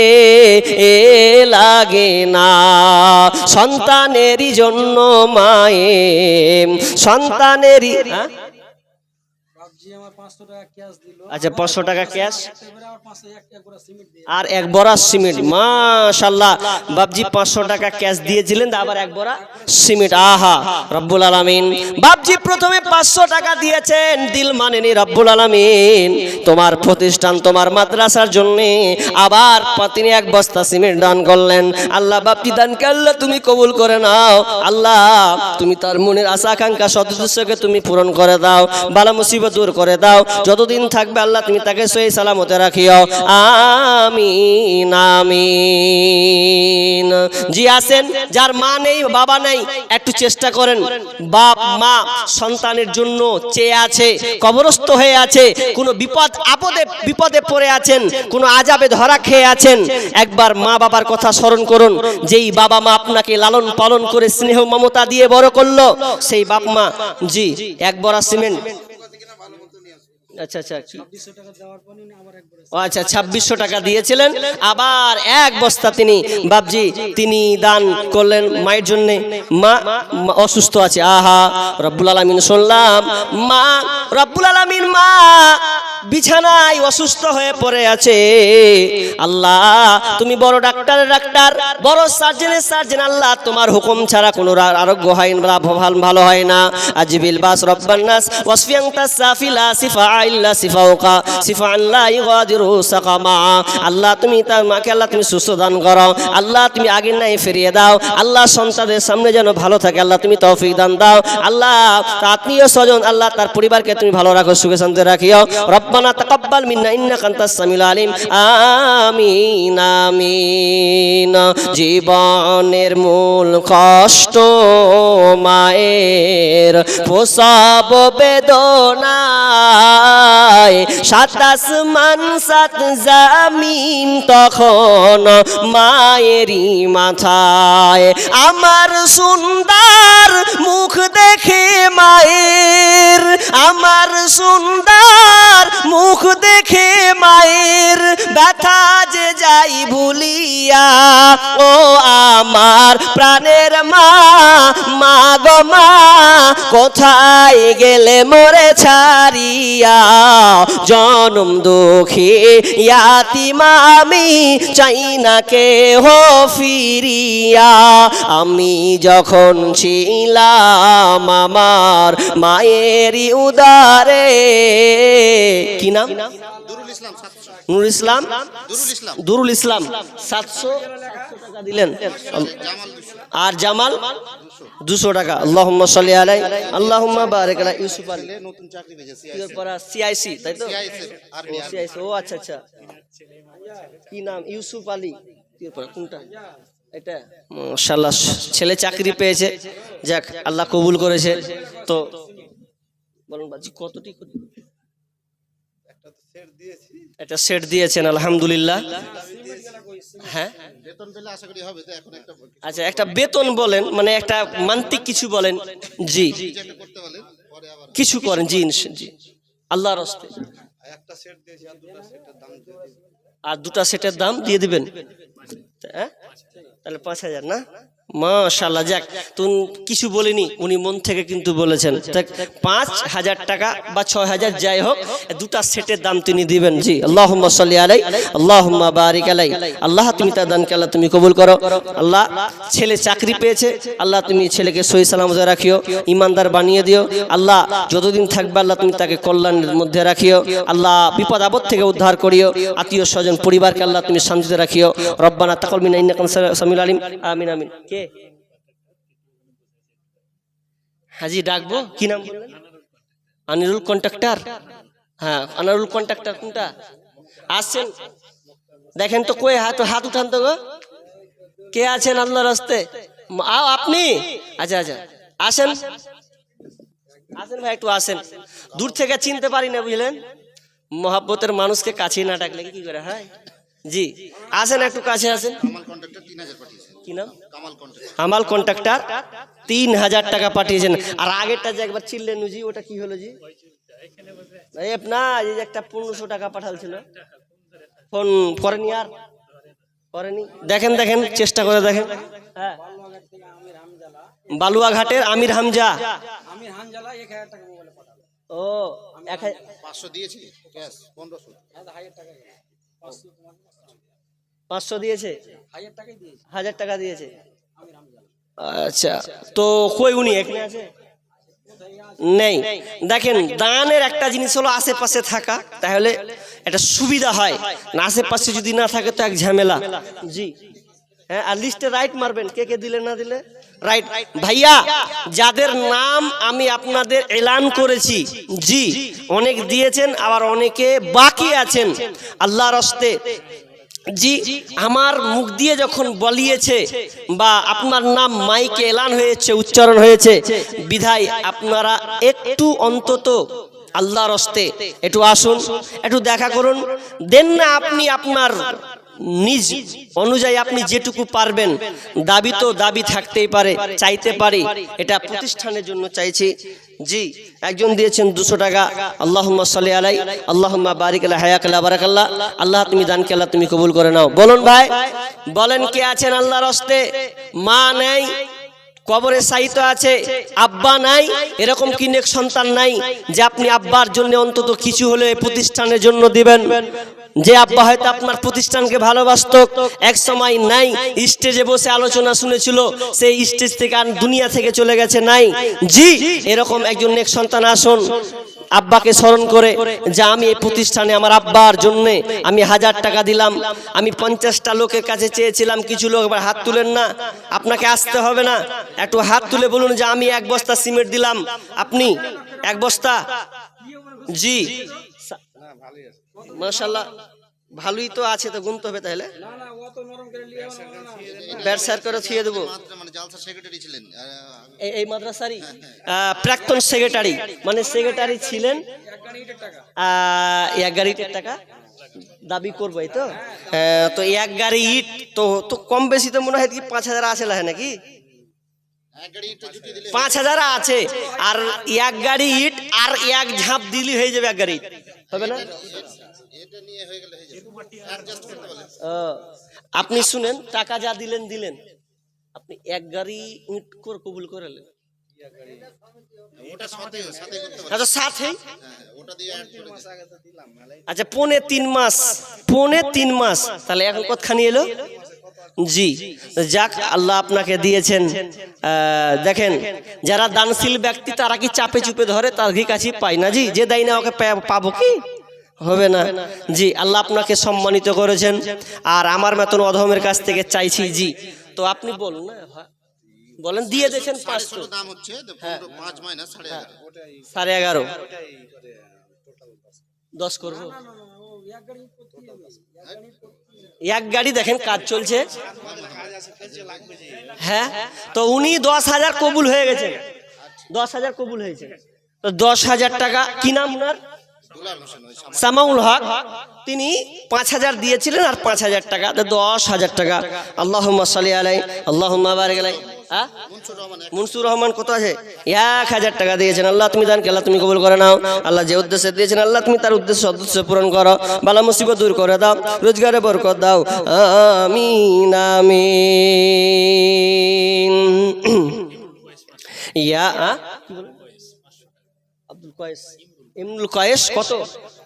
[SPEAKER 1] লাগে না। সন্তানেরই জন্য মায়ে, সন্তানেরই আচ্ছা 500 টাকা ক্যাশ আর 1 বড়া সিমেন্ট। মাশাআল্লাহ, বাপজি 500 টাকা ক্যাশ দিয়েছিলেন, আবার 1 বড়া সিমেন্ট। আহা রব্বুল আলামিন, বাপজি প্রথমে 500 টাকা দিয়েছেন, দিল মানেনি রব্বুল আলামিন তোমার প্রতিষ্ঠান, তোমার মাদ্রাসার জন্য আবার তিনি 1 বস্তা সিমেন্ট দান করলেন। আল্লাহ বাপজি দানকে আল্লাহ তুমি কবুল করে নাও। আল্লাহ তুমি তার মনের আশা আকাঙ্ক্ষা সদস্যকে তুমি পূরণ করে দাও, বালা মুসিবত দূর করে দাও। যতদিন থাকবে আল্লাহ তুমি তাকে সহি সালামতে রাখিও। আমিন আমিন। জি আসেন, যার মা নেই বাবা নেই, একটু চেষ্টা করেন। বাপ মা সন্তানের জন্য চেয়ে আছে, কবরস্থ হয়ে আছে, কোনো বিপদে পড়ে আছেন, কোনো আযাবে ধরা খেয়ে আছেন, একবার মা বাবার কথা স্মরণ করুন। যেই বাবা মা আপনাকে লালন পালন করে স্নেহ মমতা দিয়ে বড় করলো, সেই বাপ মা। জি 1 বড়া সিমেন্ট। আচ্ছা আচ্ছা, আচ্ছা 2600 টাকা দিয়েছিলেন, আবার 1 বস্তা তিনি বাপজি তিনি দান করলেন মায়ের জন্য। মা অসুস্থ আছে। আহা রব্বুল আলামিন, শুনলাম মা রব্বুল আলামিন মা বিছানায় অসুস্থ হয়ে পড়ে আছে। আল্লাহ তুমি বড় ডাক্তারের ডাক্তার, বড় সার্জনের সার্জন। আল্লাহ তোমার হুকুম ছাড়া কোনো আরোগ্য হয় না, ভালো হয় না। আজিবিল বাস রব্বান নাস ওয়াসফিয়ান তাসাফিলা সিফা ইল্লা সিফাউকা সিফা আল্লাহ ইগাদিরু সাকামা। আল্লাহ তুমি তার মাকে আল্লাহ তুমি সুস্থ দান করো। আল্লাহ তুমি আগের নাই ফিরিয়ে দাও। আল্লাহ সন্তানদের সামনে যেন ভালো থাকে, আল্লাহ তুমি তৌফিক দান দাও। আল্লাহ আত্মীয় স্বজন আল্লাহ তার পরিবারকে তুমি ভালো রাখো, সুখে শান্তি রাখিও। রব্বানা তাকাব্বাল মিন্না ইন্নাকা আনতাস সামিউল আলিম। আমিন আমিন। জীবনের মূল কষ্ট মায়ের, প্রসব বেদনায়, 7 আসমান 7 জামিন তখন মায়েরই মাথায়। আমার সুন্দর মুখ দেখে মায়ের, আমার সুন্দর মুখ দেখে মায়ের, ব্যথা যে যাই ভুলিয়া। ও আমার প্রাণের মা, মা গো মা, কোথায় গেলে মোরে ছাড়িয়া। জনম দুঃখী ইয়াতিম আমি, চাই না কেহ ফিরিয়া। আমি যখন ছিলাম আমার মায়েরই উদারে। কি নাম? নুরুল ইসলাম, দুরুল ইসলাম। 700 টাকা দিলেন, আর জামাল 200 টাকা। আল্লাহুম্মা সাল্লি আলাই আল্লাহুম্মা বারিক আলা ইউসুফ আলী, নতুন চাকরি পেয়েছে সিআইসি, তাই তো? সিআইসি। ও আচ্ছা আচ্ছা, কি নাম? ইউসুফ আলী। কোনটা এটা? মাশাআল্লাহ, ছেলে চাকরি পেয়েছে, যাক আল্লাহ কবুল করেছে। তো বলুন বাজি কতটি? একটা সেট দিয়েছেন, আলহামদুলিল্লাহ। হ্যাঁ, বেতন পেলে আশা করি হবে। তো এখন একটা, আচ্ছা একটা বেতন বলেন, মানে একটা মান্তিক কিছু বলেন। জি কিছু করেন। জি জি আল্লাহর রাস্তে। একটা সেট দিয়েছি, আর 2টা সেটের দাম দিয়ে দিবেন। হ্যাঁ তাহলে 5000 না? মাশাআল্লাহ, যাক তুমি কিছু বলিনি, উনি মন থেকে কিন্তু বলেছেন। 5,000 টাকা বা 6,000 যাই হোক, দুটা সেটের দাম তিনি দিবেন। জি, আল্লাহুম্মা সাল্লি আলাই, আল্লাহুম্মা বারিক আলাই। আল্লাহ তুমি তার দানকে আল্লাহ তুমি কবুল করো। আল্লাহ ছেলে চাকরি পেয়েছে, আল্লাহ তুমি ছেলেকে সহি সালামতে রাখিও, ইমানদার বানিয়ে দিও। আল্লাহ যতদিন থাকবে আল্লাহ তুমি তাকে কল্যাণের মধ্যে রাখিও। আল্লাহ বিপদ আপদ থেকে উদ্ধার করিও। আত্মীয় স্বজন পরিবারকে আল্লাহ তুমি শান্তিতে রাখিও। রব্বানা তাকাব্বাল মিন্না ইন্নাকা আনতাস সামিউল আলিম। আমিন আমিন। কে হাজি ডাকবো? কি নাম বললেন? আনিরুল কন্ট্রাক্টর। হ্যাঁ, আনারুল কন্ট্রাক্টর কোনটা? আসছেন দেখেন তো, কই হাত উঠান তো গো। কে আছেন আল্লাহর রাস্তে? আপনি? আচ্ছা আচ্ছা, আসেন আসেন ভাই, একটু আসেন। দূর থেকে চিনতে পারি না, বুঝলেন? মহাব্বতের মানুষকে কাছে না ডাকলে কি করে হয়? জি, আসেন একটু কাছে আসেন। কি নাম? কামাল কন্ট্রাক্টর 3,000 টাকা পাঠিয়েছেন। আর আগেরটা যে একবার চিনলেন জি, ওটা কি হলো জি? না, এই যে একটা 1500 টাকা পাঠালছিল, ফোন করেনি আর করেনি। দেখেন দেখেন, চেষ্টা করে দেখেন। হ্যাঁ, বালুয়াঘাটের আমির হামজা। ও
[SPEAKER 2] 500 দিয়েছি, ক্যাশ 1500।
[SPEAKER 1] 500 দিয়েছে, 1000 টাকা দিয়েছে। আচ্ছা, তো কই উনি এখানে আছে? নেই। দেখেন, দানের একটা জিনিস হলো আশেপাশে থাকা, তাহলে একটা সুবিধা হয়। না আশেপাশে যদি না থাকে তো এক ঝামেলা। জি হ্যাঁ, আর লিস্টে রাইট মারবেন, কে কে দিলে না দিলে রাইট। ভাইয়া, যাদের নাম আমি আপনাদের এলান করেছি, জি অনেক দিয়েছেন, আবার অনেকে বাকি আছেন। আল্লাহর হস্তে জি আমার মুখ দিয়ে যখন বলিয়েছে বা আপনার নাম মাইকে এলান হয়েছে, উচ্চারণ হয়েছে, বিধায় আপনারা একটু অন্তত আল্লাহর হস্তে একটু আসুন, একটু দেখা করুন। দেন না আপনি আপনার নিজ অনুযায়ী আপনি যেটুকু পারবেন। দাবি তো দাবি থাকতেই পারে, চাইতে পারি, এটা প্রতিষ্ঠানের জন্য চাইছি। জি, একজন দিয়েছেন 200 টাকা। আল্লাহুম্মা সাল্লি আলাই, আল্লাহুম্মা বারিক আলা হায়াকাল্লাহ বারাকাল্লাহ। আল্লাহ তুমি দানকে আল্লাহ তুমি কবুল করে নাও। বলুন ভাই, বলেন কে আছেন আল্লাহর হস্তে? মা নেই, কবরে সাহিত্য আছে, আব্বা নাই, এরকম কি নেক সন্তান নাই যে আপনি আব্বার জন্য অন্তত কিছু হলে প্রতিষ্ঠানের জন্য দিবেন? যে আব্বা হয়তো আপনার প্রতিষ্ঠানকে ভালোবাসত, এক সময় নাই, স্টেজে বসে আলোচনা শুনেছিল, সেই স্টেজ থেকে আর দুনিয়া থেকে চলে গেছে, নাই। জি, এরকম একজন নেক সন্তান আসুন, আব্বাকে স্মরণ করে যে আমি এই প্রতিষ্ঠানে আমার আব্বার জন্য আমি 1000 টাকা দিলাম। আমি 50টা লোকের কাছে চেয়েছিলাম, কিছু লোক আবার হাত তুলেন না, আপনাকে আসতে হবে না, একটু হাত তুলে বলুন যে আমি 1 বস্তা সিমেন্ট দিলাম, আপনি 1 বস্তা। জি মাশাআল্লাহ, ভালোই তো আছে, তো গুনতে হবে তাহলে। ব্যবসার করে ছুঁয়ে দেবো।
[SPEAKER 2] মানে জালসা সেক্রেটারি ছিলেন
[SPEAKER 1] এই মাদ্রাসারই প্রাক্তন সেক্রেটারি, মানে সেক্রেটারি ছিলেন। 1 গাড়ি ইটের টাকা দাবি করবো, এই তো। তো 1 গাড়ি ইট তো কম বেশি তো মনে হয় কি 5,000 আছে নাকি? 5,000 আছে, আর 1 গাড়ি ইট আর 1 ঝাঁপ দিলি হয়ে যাবে 1 গাড়ি ইট, হবে না? আপনি শুনেন, টাকা যা দিলেন, আপনি 1 গাড়ি ইট করে কবুল করালেন, আচ্ছা 3.5 মাস, তাহলে এখন কতখানি এলো? জি যাক, আল্লাহ আপনাকে দিয়েছেন। দেখেন, যারা দানশীল ব্যক্তি তারা কি চাপে চুপে ধরে, তার কাছে পায় না। জি, যে দেয় না ওকে পাবো কি? হবে না। জি, আল্লাহ আপনাকে সম্মানিত করেছেন, আর আমার মতন অধমের কাছ থেকে চাইছি। জি, তো আপনি বলুন না, বলেন দিয়ে দিয়েছেন 500,
[SPEAKER 2] দাম হচ্ছে 5 মাইনাস
[SPEAKER 1] 11.5, 10 করবো। 1 গাড়ি দেখেন কাজ চলছে। হ্যাঁ, তো উনি 10,000 কবুল হয়ে গেছে, 10,000 কবুল হয়েছে, তো 10,000 টাকা। কি নাম ওনার? সামাউল হক। তিনি 5,000 দিয়েছিলেন আর 5,000 টাকা, 10,000 টাকা। আল্লাহুম্মা সাল্লি আলাই, আল্লাহুম্মা বারিক আলাই। হ্যাঁ
[SPEAKER 2] মনসুর রহমান
[SPEAKER 1] মুনসুর রহমান কত আছে? 1000 টাকা দিয়েছেন। আল্লাহ তুমি দানকে আল্লাহ তুমি কবুল করে নাও। আল্লাহ যে উদ্দেশ্যে দিয়েছেন আল্লাহ তুমি তার উদ্দেশ্য পূরণ করো, বালা মুসিবত দূর করে দাও, রোজগারে বরকত দাও, আমিন আমিন। ইয়া আব্দুল কয়েস, ইমরুল কয়েস কত?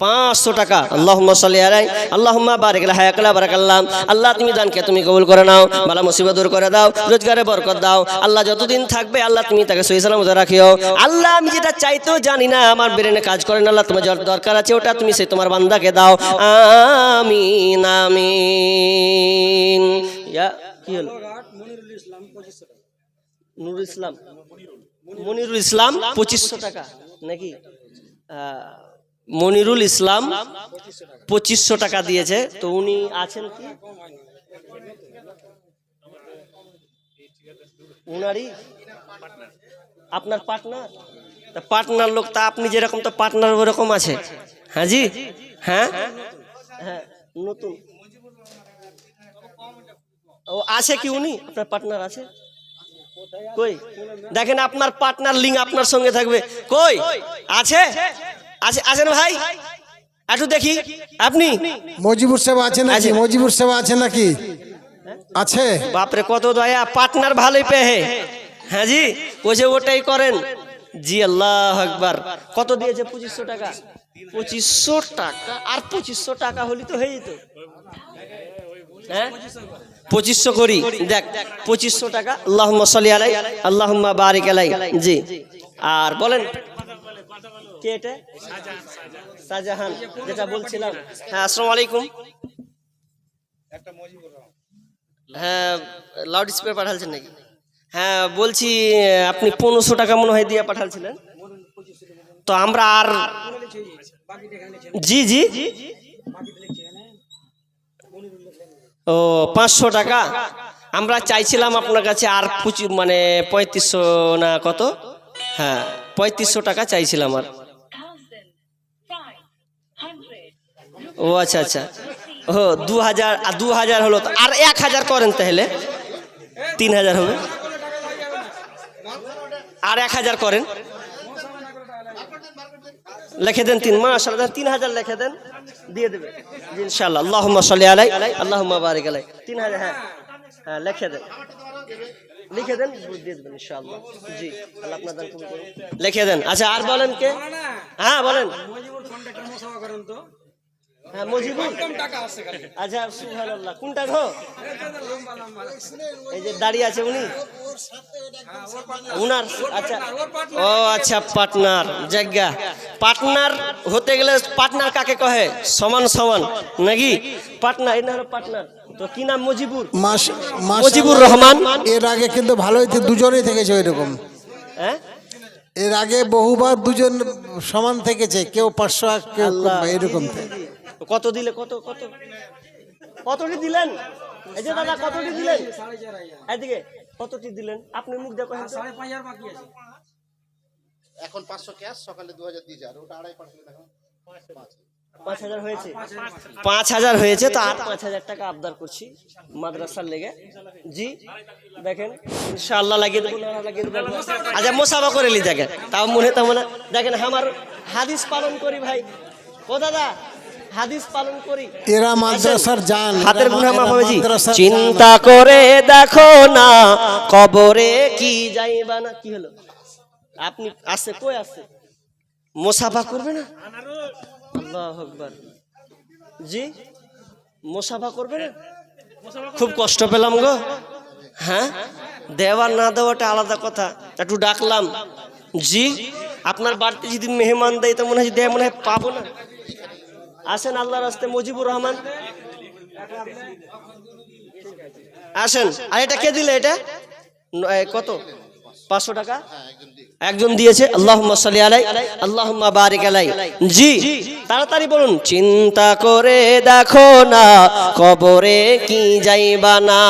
[SPEAKER 1] 500 টাকা। আল্লাহুম্মা সাল্লি আলাইহি আল্লাহুম্মা বারিক লা হায়াকালা বারাকাল্লাহ। আল্লাহ তুমি দানকে তুমি কবুল করে নাও, বালা মুসিবত দূর করে দাও, রোজগারে বরকত দাও। আল্লাহ যতদিন থাকবে আল্লাহ তুমি তাকে সহি সালামতে রাখিও। আল্লাহ আমি যেটা চাইতেও জানি না, আমার ব্রেনে কাজ করে না, আল্লাহ তোমার যা দরকার আছে ওটা তুমি সেই তোমার বান্দাকে দাও, আমিন আমিন। ইয়া কি হলো? নুরুল ইসলাম, মনিরুল ইসলাম 2500 টাকা নাকি? মনিরুল ইসলাম 2500 টাকা দিয়েছে। তো উনি আছেন কি উনারই আপনার পার্টনার? তা পার্টনার লোক, তা আপনি যেরকম তো পার্টনার ওরকম আছে। হ্যাঁ জি, হ্যাঁ হ্যাঁ নতুন ও আছে কি? উনি আপনার পার্টনার আছে কই? দেখেন আপনার পার্টনার লিঙ্ক আপনার সঙ্গে থাকবে কই? আছে আছে আছেন ভাই, একটু দেখি। আপনি
[SPEAKER 3] মজিবুর সাহেব আছে নাকি? মজিবুর সাহেব আছে নাকি? আছে।
[SPEAKER 1] বাপরে কত দয়া, পার্টনার ভালোই পেয়ে। হ্যাঁ জি, বসে ওটাই করেন জি। আল্লাহ আকবার। কত দিয়েছে? 2500 টাকা। 2500 টাকা আর 2500 টাকা হলি তো হয়ে যেত। হ্যাঁ 2500 করি দেখ, 2500 টাকা। আল্লাহুম্মা সাল্লি আলাইহি আল্লাহুম্মা বারিক আলাইহি। জি আর বলেন কে এটা? শাহজাহান, যেটা বলছিলাম। হ্যাঁ আসসালামু আলাইকুম। হ্যাঁ লাউড স্পিকার পাঠালছেন নাকি? হ্যাঁ বলছি আপনি 1500 টাকা মনে হয় দিয়ে পাঠালছিলেন তো আমরা আর জি জি ও 500 টাকা আমরা চাইছিলাম আপনার কাছে আর মানে 3500 না কত? হ্যাঁ 3500 টাকা চাইছিলাম আর। ও আচ্ছা আচ্ছা, ও 2000 হলো তো আর 1000 করেন তাহলে 3000 হবে। আর 1000 করেন, লিখে দেন 3 মাশাআল্লাহ 3000 লিখে দেন, দিয়ে দেবে ইনশাআল্লাহ। আল্লাহুম্মা সাল্লি আলাইহি আল্লাহুম্মা বারিক আলাইহি। 3000 হ্যাঁ হ্যাঁ লিখে দেন, লিখে দেন, দিয়ে দেবেন ইনশাআল্লাহ। জি আল্লাহ আপনার দান কবুল করুন। লিখে দেন। আচ্ছা আর বলেন কে? হ্যাঁ বলেন। হ্যাঁ মজিবুর আচ্ছা সুবহানাল্লাহ। কোনটা গো? এই যে দাঁড়িয়ে আছে উনি, উনার আচ্ছা ও আচ্ছা পার্টনার। জায়গা পার্টনার হতে গেলে পার্টনার কাকে কহে? সমান সমান নাকি? পার্টনার এটা হলো পার্টনার। তো কি নাম? মজিবুর, মজিবুর রহমান।
[SPEAKER 3] এর আগে কিন্তু ভালোই দুজনেই থেকেছে এরকম।
[SPEAKER 1] হ্যাঁ
[SPEAKER 3] এর আগে বহুবার দুজন সমান থেকেছে, কেউ 500 কেউ এরকম।
[SPEAKER 1] কত দিলে? কত কত কতটি দিলেন? এই যে দাদা কতটি দিলেন? এদিকে কতটি দিলেন? আপনি মুখ দেখো।
[SPEAKER 4] 5.5 বাকি আছে
[SPEAKER 2] এখন 500 ক্যাশ, সকালে 2000 দিয়েছে, আর ওটা 2.5% এখন
[SPEAKER 1] 5000 হয়েছে। 5000 হয়েছে তো আর 5000 টাকা আবদার করছি মাদ্রাসার লেগে। জি দেখেন ইনশাআল্লাহ লাগিয়ে দেবো, না লাগিয়ে দেবো। আচ্ছা মোসাফা করে লি দেখেন, তাও মনে তো মনে দেখেন আমার হাদিস পালন করি ভাই। ও দাদা হাদিস পালন করি।
[SPEAKER 3] এরা মাদ্রাসার জান,
[SPEAKER 1] হাতের গুনাহ মাফ হবে জি।
[SPEAKER 3] মাদ্রাসার
[SPEAKER 1] চিন্তা করে দেখো না কবরে কি যাইবা না। কি হলো? আপনি আসছে কই আসছে? মোসাফা করবে না? আল্লাহু আকবার। জি মোসাফা করবে না? খুব কষ্ট পেলাম গো। হ্যাঁ দেওয়া না দেওয়াটা আলাদা কথা, একটু ডাকলাম। জি আপনার বাড়িতে যদি মেহমান দেয় তো মনে হয় দেয়, মনে হয় পাবো না। আসেন আল্লাহর রাস্তে। মজিবুর রহমান আসেন। আর এটা কে দিলে? এটা কত? 500 টাকা। একজন দিয়েছে, আল্লাহুম্মা সাল্লি আলাই, আল্লাহুম্মা বারিক আলাই। জি, তাড়াতাড়ি বলুন। চিন্তা করে দেখো না কবরে কি যাইবা না,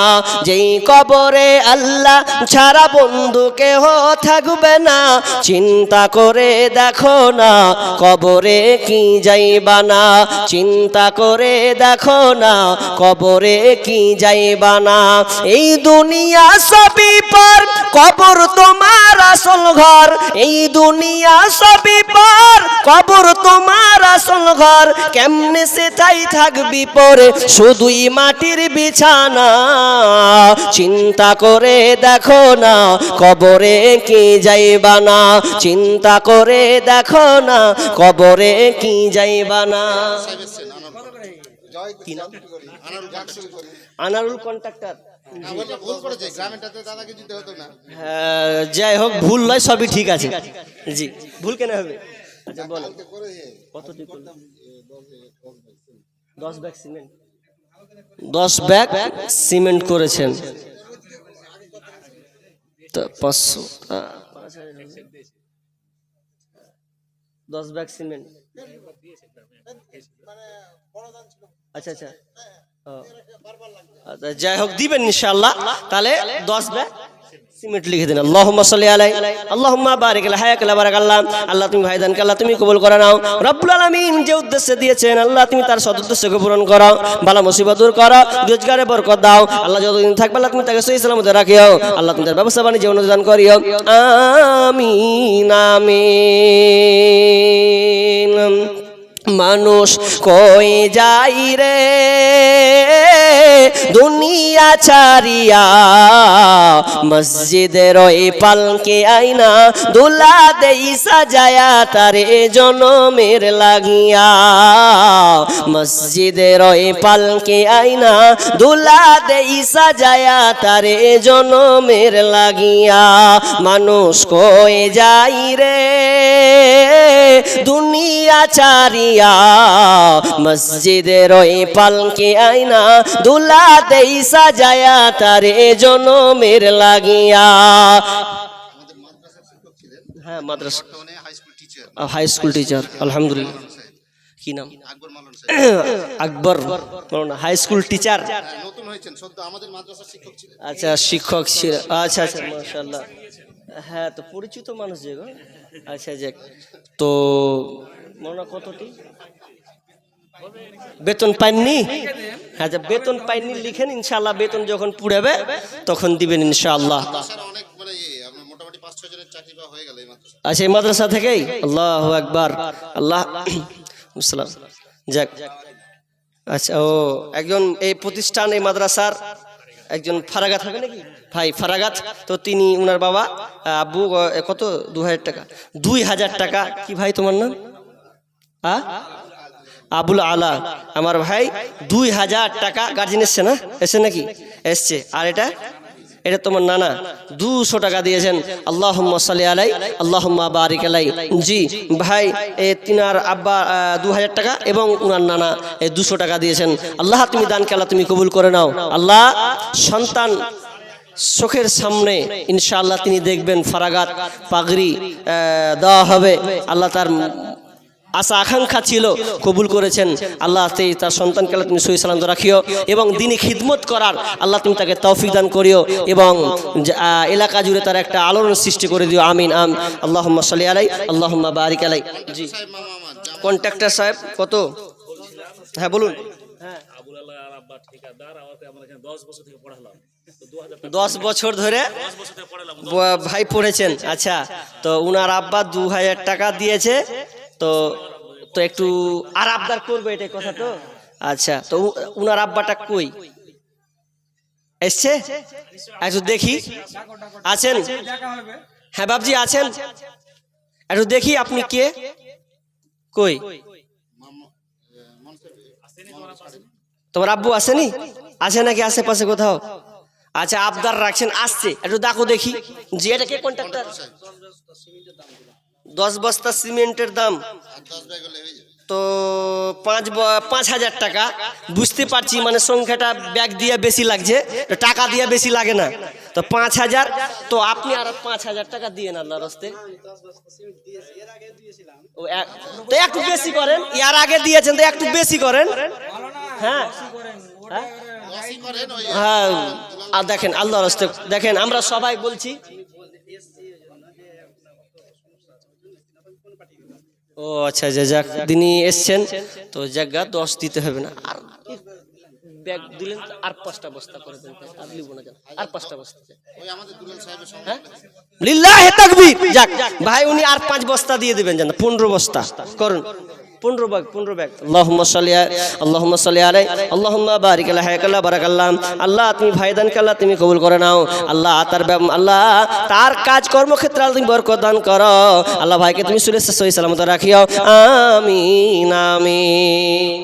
[SPEAKER 1] যেই কবরে আল্লাহ ছাড়া বন্ধু কেহ থাকবে না। চিন্তা করে দেখো না কবরে কি যাইবা না, চিন্তা করে দেখো না কবরে কি যাইবা না। এই দুনিয়া সবই পর, কবর তোমার আসল ঘর। এই দুনিয়া সবই পর, কবর তোমার আসল ঘর। কেমনে সেটাই থাকবি পরে, শুধুই মাটির বিছানা। চিন্তা করে দেখো না কবরে কি যাইবা না, চিন্তা করে দেখো না কবরে কি যাইবা না।
[SPEAKER 2] সাহেব এসছেন, জয় কি নাম? আনারুল গাছুল করি।
[SPEAKER 1] আনারুল কন্ট্রাক্টর।
[SPEAKER 2] হ্যাঁ, ওটা ভুল করেছে, গ্রামেরটাতে দাদাকে দিতে হতো না।
[SPEAKER 1] হ্যাঁ, যাই হোক, ভুল নয়, সবই ঠিক আছে। জি, ভুল কেন হবে? আচ্ছা বলো,
[SPEAKER 2] কালকে করেছে
[SPEAKER 1] কতটি করলাম? 10 ব্যাগ সিমেন্ট, 10 ব্যাগ সিমেন্ট করেছেন তো 500, 10 ব্যাগ সিমেন্ট। আচ্ছা আচ্ছা, ও, আচ্ছা, যাই হোক দিবেন ইনশাআল্লাহ। তাহলে 10 ব্যাগ সিমেন্ট লিখে দিন। আল্লাহুম্মা সাল্লি আলাই, আল্লাহুম্মা বারিক আলাই, হায়াকাল্লাহ বারাকাল্লাহ। আল্লাহ তুমি ভাইদানকে আল্লাহ তুমি কবুল করে নাও। রব্বুল আলামিন যে উদ্দেশ্যে দিয়েছেন আল্লাহ তুমি তার সদ উদ্দেশ্যকে পূরণ করো, বালা মুসিবত দূর করো, রোজগারে বরকত দাও। আল্লাহ যতদিন থাকবে আল্লাহ তুমি তাকে সহি সালামতে রাখিও। আল্লাহ তুমি তার ব্যবস্থা বাণিজ্য উন্নতি দান করিও। আমিন আমিন। মানুষ কই যাই রে দুনিয়া ছাড়িয়া, মসজিদের ওই পালকে আইনা দুলা দেই সাজায়া তারে জনমের লাগিয়া। মসজিদের ওই পালকে আইনা দুলা দেই সাজায়া তারে জনমের লাগিয়া। মানুষ কই যাই রে দুনিয়া ছাড়িয়া, মসজিদের ওই পালকে আইনা দুলা দেই সাজায়া তারে জনমের লাগিয়া।
[SPEAKER 2] আমাদের মাদ্রাসার শিক্ষক ছিলেন,
[SPEAKER 1] হ্যাঁ, মাদ্রাসা
[SPEAKER 2] বর্তমানে high school teacher,
[SPEAKER 1] high school teacher, আলহামদুলিল্লাহ। কি নাম?
[SPEAKER 2] আকবর মালন সাহেব।
[SPEAKER 1] Akbar high school teacher.
[SPEAKER 2] হ্যাঁ, নতুন হয়েছেন, সদ্য আমাদের মাদ্রাসার শিক্ষক ছিলেন।
[SPEAKER 1] আচ্ছা, শিক্ষক ছিল। আচ্ছা আচ্ছা, মাশাআল্লাহ। হ্যাঁ, তো পরিচিত মানুষ যে গো। আচ্ছা, যাক। তো মনে কতটি বেতন পাননি? হ্যাঁ, বেতন পাইনি লিখেন, ইনশাআল্লাহ বেতন যখন পুড়াবে তখন দিবেন ইনশাআল্লাহ।
[SPEAKER 2] মাদ্রাসার অনেক মানে আপনার মোটামুটি 5-6 জনের চাকরি পাওয়া হয়ে গেল এই মাদ্রাসা।
[SPEAKER 1] আচ্ছা, এই মাদ্রাসা থেকেই? আল্লাহু আকবার, আল্লাহ সালাম। যাক, আচ্ছা, ও একজন এই প্রতিষ্ঠান, এই মাদ্রাসার একজন ফারাগাত হবে নাকি ভাই? ফারাগাত তো তিনি, উনার বাবা আব্বু কত 2000 টাকা, 2000 টাকা। কি ভাই তোমার নাম? আবুল আলা। আমার ভাই 2000 টাকা গার্জিয়ান এসছে না? এসছে নাকি? এসছে। আর এটা তোমার নানা 200 টাকা দিয়েছেন। আল্লাহুম্মা সাল্লি আলাই, আল্লাহুম্মা বারিক আলাই। জি ভাই, তিনার আব্বা 2000 টাকা এবং উনার নানা 200 টাকা দিয়েছেন। আল্লাহ তুমি দানকে আল্লাহ তুমি কবুল করে নাও। আল্লাহ সন্তান চোখের সামনে ইনশাআল্লাহ তিনি দেখবেন ফারাগাত পাগড়ি দেওয়া হবে। আল্লাহ তার আশা আকাঙ্ক্ষা ছিল, কবুল করেছেন। আল্লাহ তার সন্তানকে আল্লাহ তুমি সহি সালামত রাখিও এবং দিনই খিদমত করার আল্লাহ তুমি তাকে তৌফিক দান করিও এবং এলাকা জুড়ে তার একটা আলোড়ন সৃষ্টি করে দিও। আমিন আম। আল্লাহুম্মা সাল্লি আলাই, আল্লাহুম্মা বারিক আলাই। জি,
[SPEAKER 2] সাহেব মামা আমার
[SPEAKER 1] কন্ট্রাক্টর সাহেব কত? হ্যাঁ বলুন। হ্যাঁ, 10 বছর ধরে ভাই পড়েছেন। আচ্ছা, তো উনার আব্বা 2000 টাকা দিয়েছে। তো তো একটু আর আবদার করবে, এটাই কথা তো। আচ্ছা, তো উনার আব্বাটা কই এসছে? একটু দেখি। আছেন? হ্যাঁ বাবজি আছেন? একটু দেখি আপনি কে, কই? তোমার আব্বু আসেনি? আছে নাকি আশেপাশে কোথাও? আচ্ছা, আবদার রাখছেন, আসছে, একটু ডাকো দেখি। জি, এটা কে কন্ট্রাক্টর? 10 বস্তা সিমেন্টের দাম
[SPEAKER 2] 10 ব্যাগ হলে হয়ে যাবে।
[SPEAKER 1] তো 5,000 টাকা, বুঝতে পারছি মানে সংখ্যাটা ব্যাগ দিয়ে বেশি লাগছে, টাকা দিয়ে বেশি লাগে না, তো 5,000, তো আপনি আর 5,000 টাকা দিয়ে না আল্লাহর রাস্তায়। তো একটু বেশি করেন, এর আগে দিয়েছেন তো একটু বেশি করেন। হ্যাঁ হ্যাঁ, আর দেখেন আল্লাহর রাস্তায় দেখেন, আমরা সবাই বলছি। ও আচ্ছা আচ্ছা, যাক তিনি এসছেন তো জায়গা 10 দিতে হবে না, আর ব্যাগ দিলেন আর 5টা বস্তা করে দেন, আর লিব না, আর 5টা বস্তা।
[SPEAKER 2] ওই আমাদের দুলাল সাহেবের সঙ্গে
[SPEAKER 1] হ্যাঁ লিল্লাহি তাকবীর, যাক ভাই উনি আর 5 বস্তা দিয়ে দিবেন, জান 15 বস্তা করুন, 15 ব্যাগ। আল্লাহুম্মা সাল্লি আলাইহি আল্লাহুম্মা বারিক আলা হায়াকাল্লাহ বারাকাল্লাহ। আল্লাহ তুমি ভাইদানকে আল্লাহ তুমি কবুল করে নাও, আল্লাহ আল্লাহ তার কাজ কর্মক্ষেত্রে আল্লাহ তুমি বরকত দান করো, আল্লাহ ভাইকে তুমি সুরেশ সহি সালামত রাখিও, আমিন আমিন।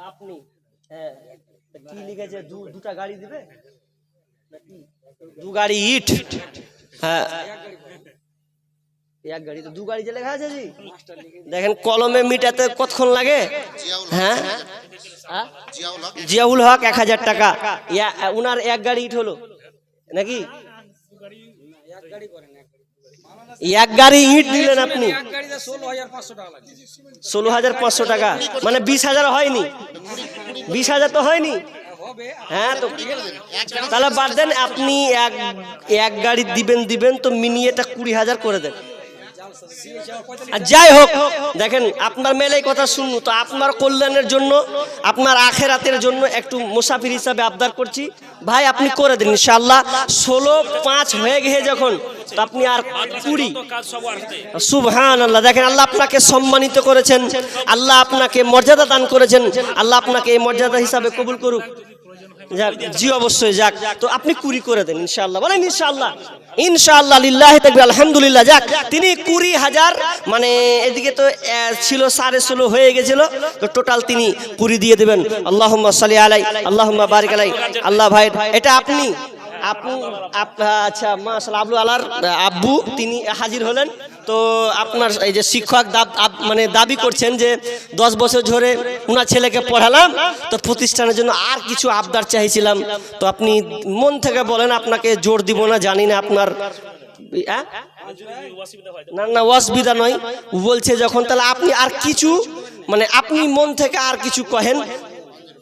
[SPEAKER 1] আপনি হ্যাঁ কি লিখেছে, দুটা গাড়ি দিবে, 2 গাড়ি ইট, হ্যাঁ 1 গাড়ি, তো 2 গাড়ি যে লেখা আছে জি, দেখেন কলমে মিটাতে কতক্ষণ লাগে। হ্যাঁ জিয়াউল হক 1000 টাকা, উনার 1 গাড়ি ইট হলো নাকি, 1 গাড়ি ইট দিলেন আপনি, 16,500 টাকা, মানে 20,000 হয়নি, 20,000 তো হয়নি। হ্যাঁ তো তাহলে বাদ দেন, আপনি এক গাড়ি দিবেন তো মিনিয়েটা 20,000 করে দেন। আর যাই হোক দেখেন, আপনার মেলে কথা শুনুন, তো আপনার কল্যাণের জন্য, আপনার আখেরাতের জন্য একটু মুসাফির হিসাবে আবদার করছি, ভাই আপনি করে দিন ইনশাআল্লাহ। 16,500 হয়ে গেছে যখন, তো আপনি আর 20, সুবহানাল্লাহ। দেখেন আল্লাহ আপনাকে সম্মানিত করেছেন, আল্লাহ আপনাকে মর্যাদা দান করেছেন, আল্লাহ আপনাকে এই মর্যাদা হিসাবে কবুল করুক। যাক জি অবশ্যই, যাক তো আপনি 20 করে দেন ইনশাআল্লাহ, বলেন ইনশাআল্লাহ, ইনশাআল্লাহ লিল্লাহি তাকবীর আলহামদুলিল্লাহ। যাক তিনি 20,000, মানে এদিকে তো ছিল 16.5 হয়ে গেছিল, তো টোটাল তিনি 20 দিয়ে দেবেন। আল্লাহুম্মা সাল্লি আলাইহি আল্লাহুম্মা বারিক আলাইহি। আল্লাহ ভাই এটা আপনি আচ্ছা মাশাআল্লাহ, আব্দুল আলার আব্বু তিনি হাজির হলেন, তো আপনার এই যে শিক্ষক মানে দাবি করছেন যে 10 বছর ধরে ওনার ছেলেকে পড়ালাম, তো প্রতিষ্ঠানের জন্য আর কিছু আবদার চাইছিলাম, তো আপনি মন থেকে বলেন, আপনাকে জোর দিব না জানি না আপনার, না অসুবিধা নয় বলছে যখন, তাহলে আপনি আর কিছু, মানে আপনি মন থেকে আর কিছু কহেন,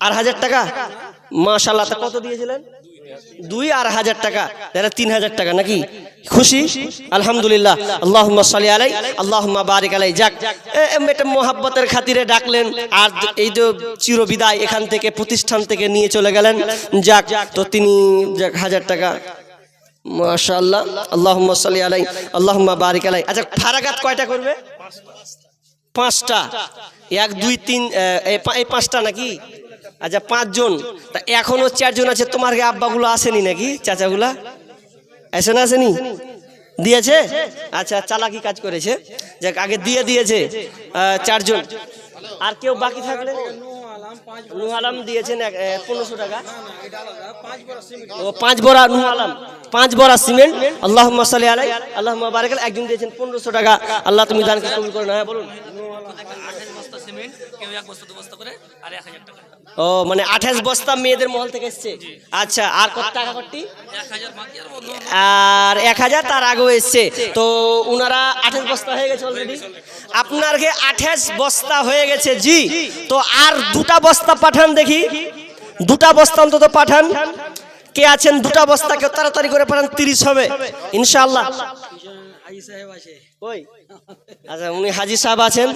[SPEAKER 1] আর 1000 টাকা মাশাআল্লাহ। তা কত দিয়েছিলেন? 2 আর 1000 টাকা, তাহলে 3000 টাকা নাকি? খুশি আলহামদুলিল্লাহ। আল্লাহুম্মা সাল্লি আলাইহি আল্লাহুম্মা বারিক আলাইহি। যাক এটা মোহাব্বতের খাতিরে ডাকলেন, আর এই যে চিরবিদায় এখান থেকে প্রতিষ্ঠান থেকে নিয়ে চলে গেলেন, যাক তো তিনি 1000 টাকা মাশাআল্লাহ। আল্লাহুম্মা সাল্লি আলাইহি আল্লাহুম্মা বারিক আলাইহি। আচ্ছা ফারাগাত কয়টা করবে? 5টা, 1 2 3 এই 5টা নাকি? আচ্ছা 5 জন, তা এখনো 4 জন আছে, তোমার আব্বাগুলো আসেনি নাকি, চাচাগুলা আসেনি দিয়েছে? আচ্ছা চালাকি কাজ করেছে, যাক আগে দিয়েছে 4 জন, আর কেউ বাকি থাকলে নূহ আলম দিয়েছেন 1500 টাকা, ও 5 বড়া নূহ আলম, 5 বড়া সিমেন্ট। আল্লাহুম্মা সাল্লি আলাইহি আল্লাহুম্মা বারিক আলাইহি। একজন দিয়েছেন 1500 টাকা, আল্লাহ তুমি দানকে কবুল করো না। হ্যাঁ বলুন।
[SPEAKER 4] 28 বস্তা সিমেন্ট, কেউ 1 বস্তা 2 বস্তা করে, আর 1000 টাকা।
[SPEAKER 1] ও মানে 28 বস্তা মেয়েদের মহল থেকে এসছে। আচ্ছা আর কত টাকা করতি?
[SPEAKER 4] 1000 বাকি,
[SPEAKER 1] আর 1000 তার আগেও এসছে, তো উনারা 28 বস্তা হয়ে গেছে অলরেডি। আপনার 28 বস্তা হয়ে গেছে জি, তো আর 2টা বস্তা পাঠান দেখি, 2টা বস্তা অন্তত পাঠান। কে আছেন 2টা বস্তা, কেউ তাড়াতাড়ি করে পাঠান, 30 হবে ইনশাআল্লাহ। ওই আচ্ছা উনি হাজী সাহেব আছেন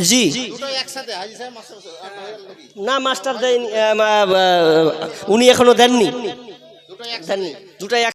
[SPEAKER 1] জি,
[SPEAKER 2] দুটোই একসাথে হাজী সাহেব মাস্টার নাকি?
[SPEAKER 1] না মাস্টার দেয়নি, উনি এখনো দেননি,
[SPEAKER 2] দুটোই
[SPEAKER 1] দেননি, 2টাই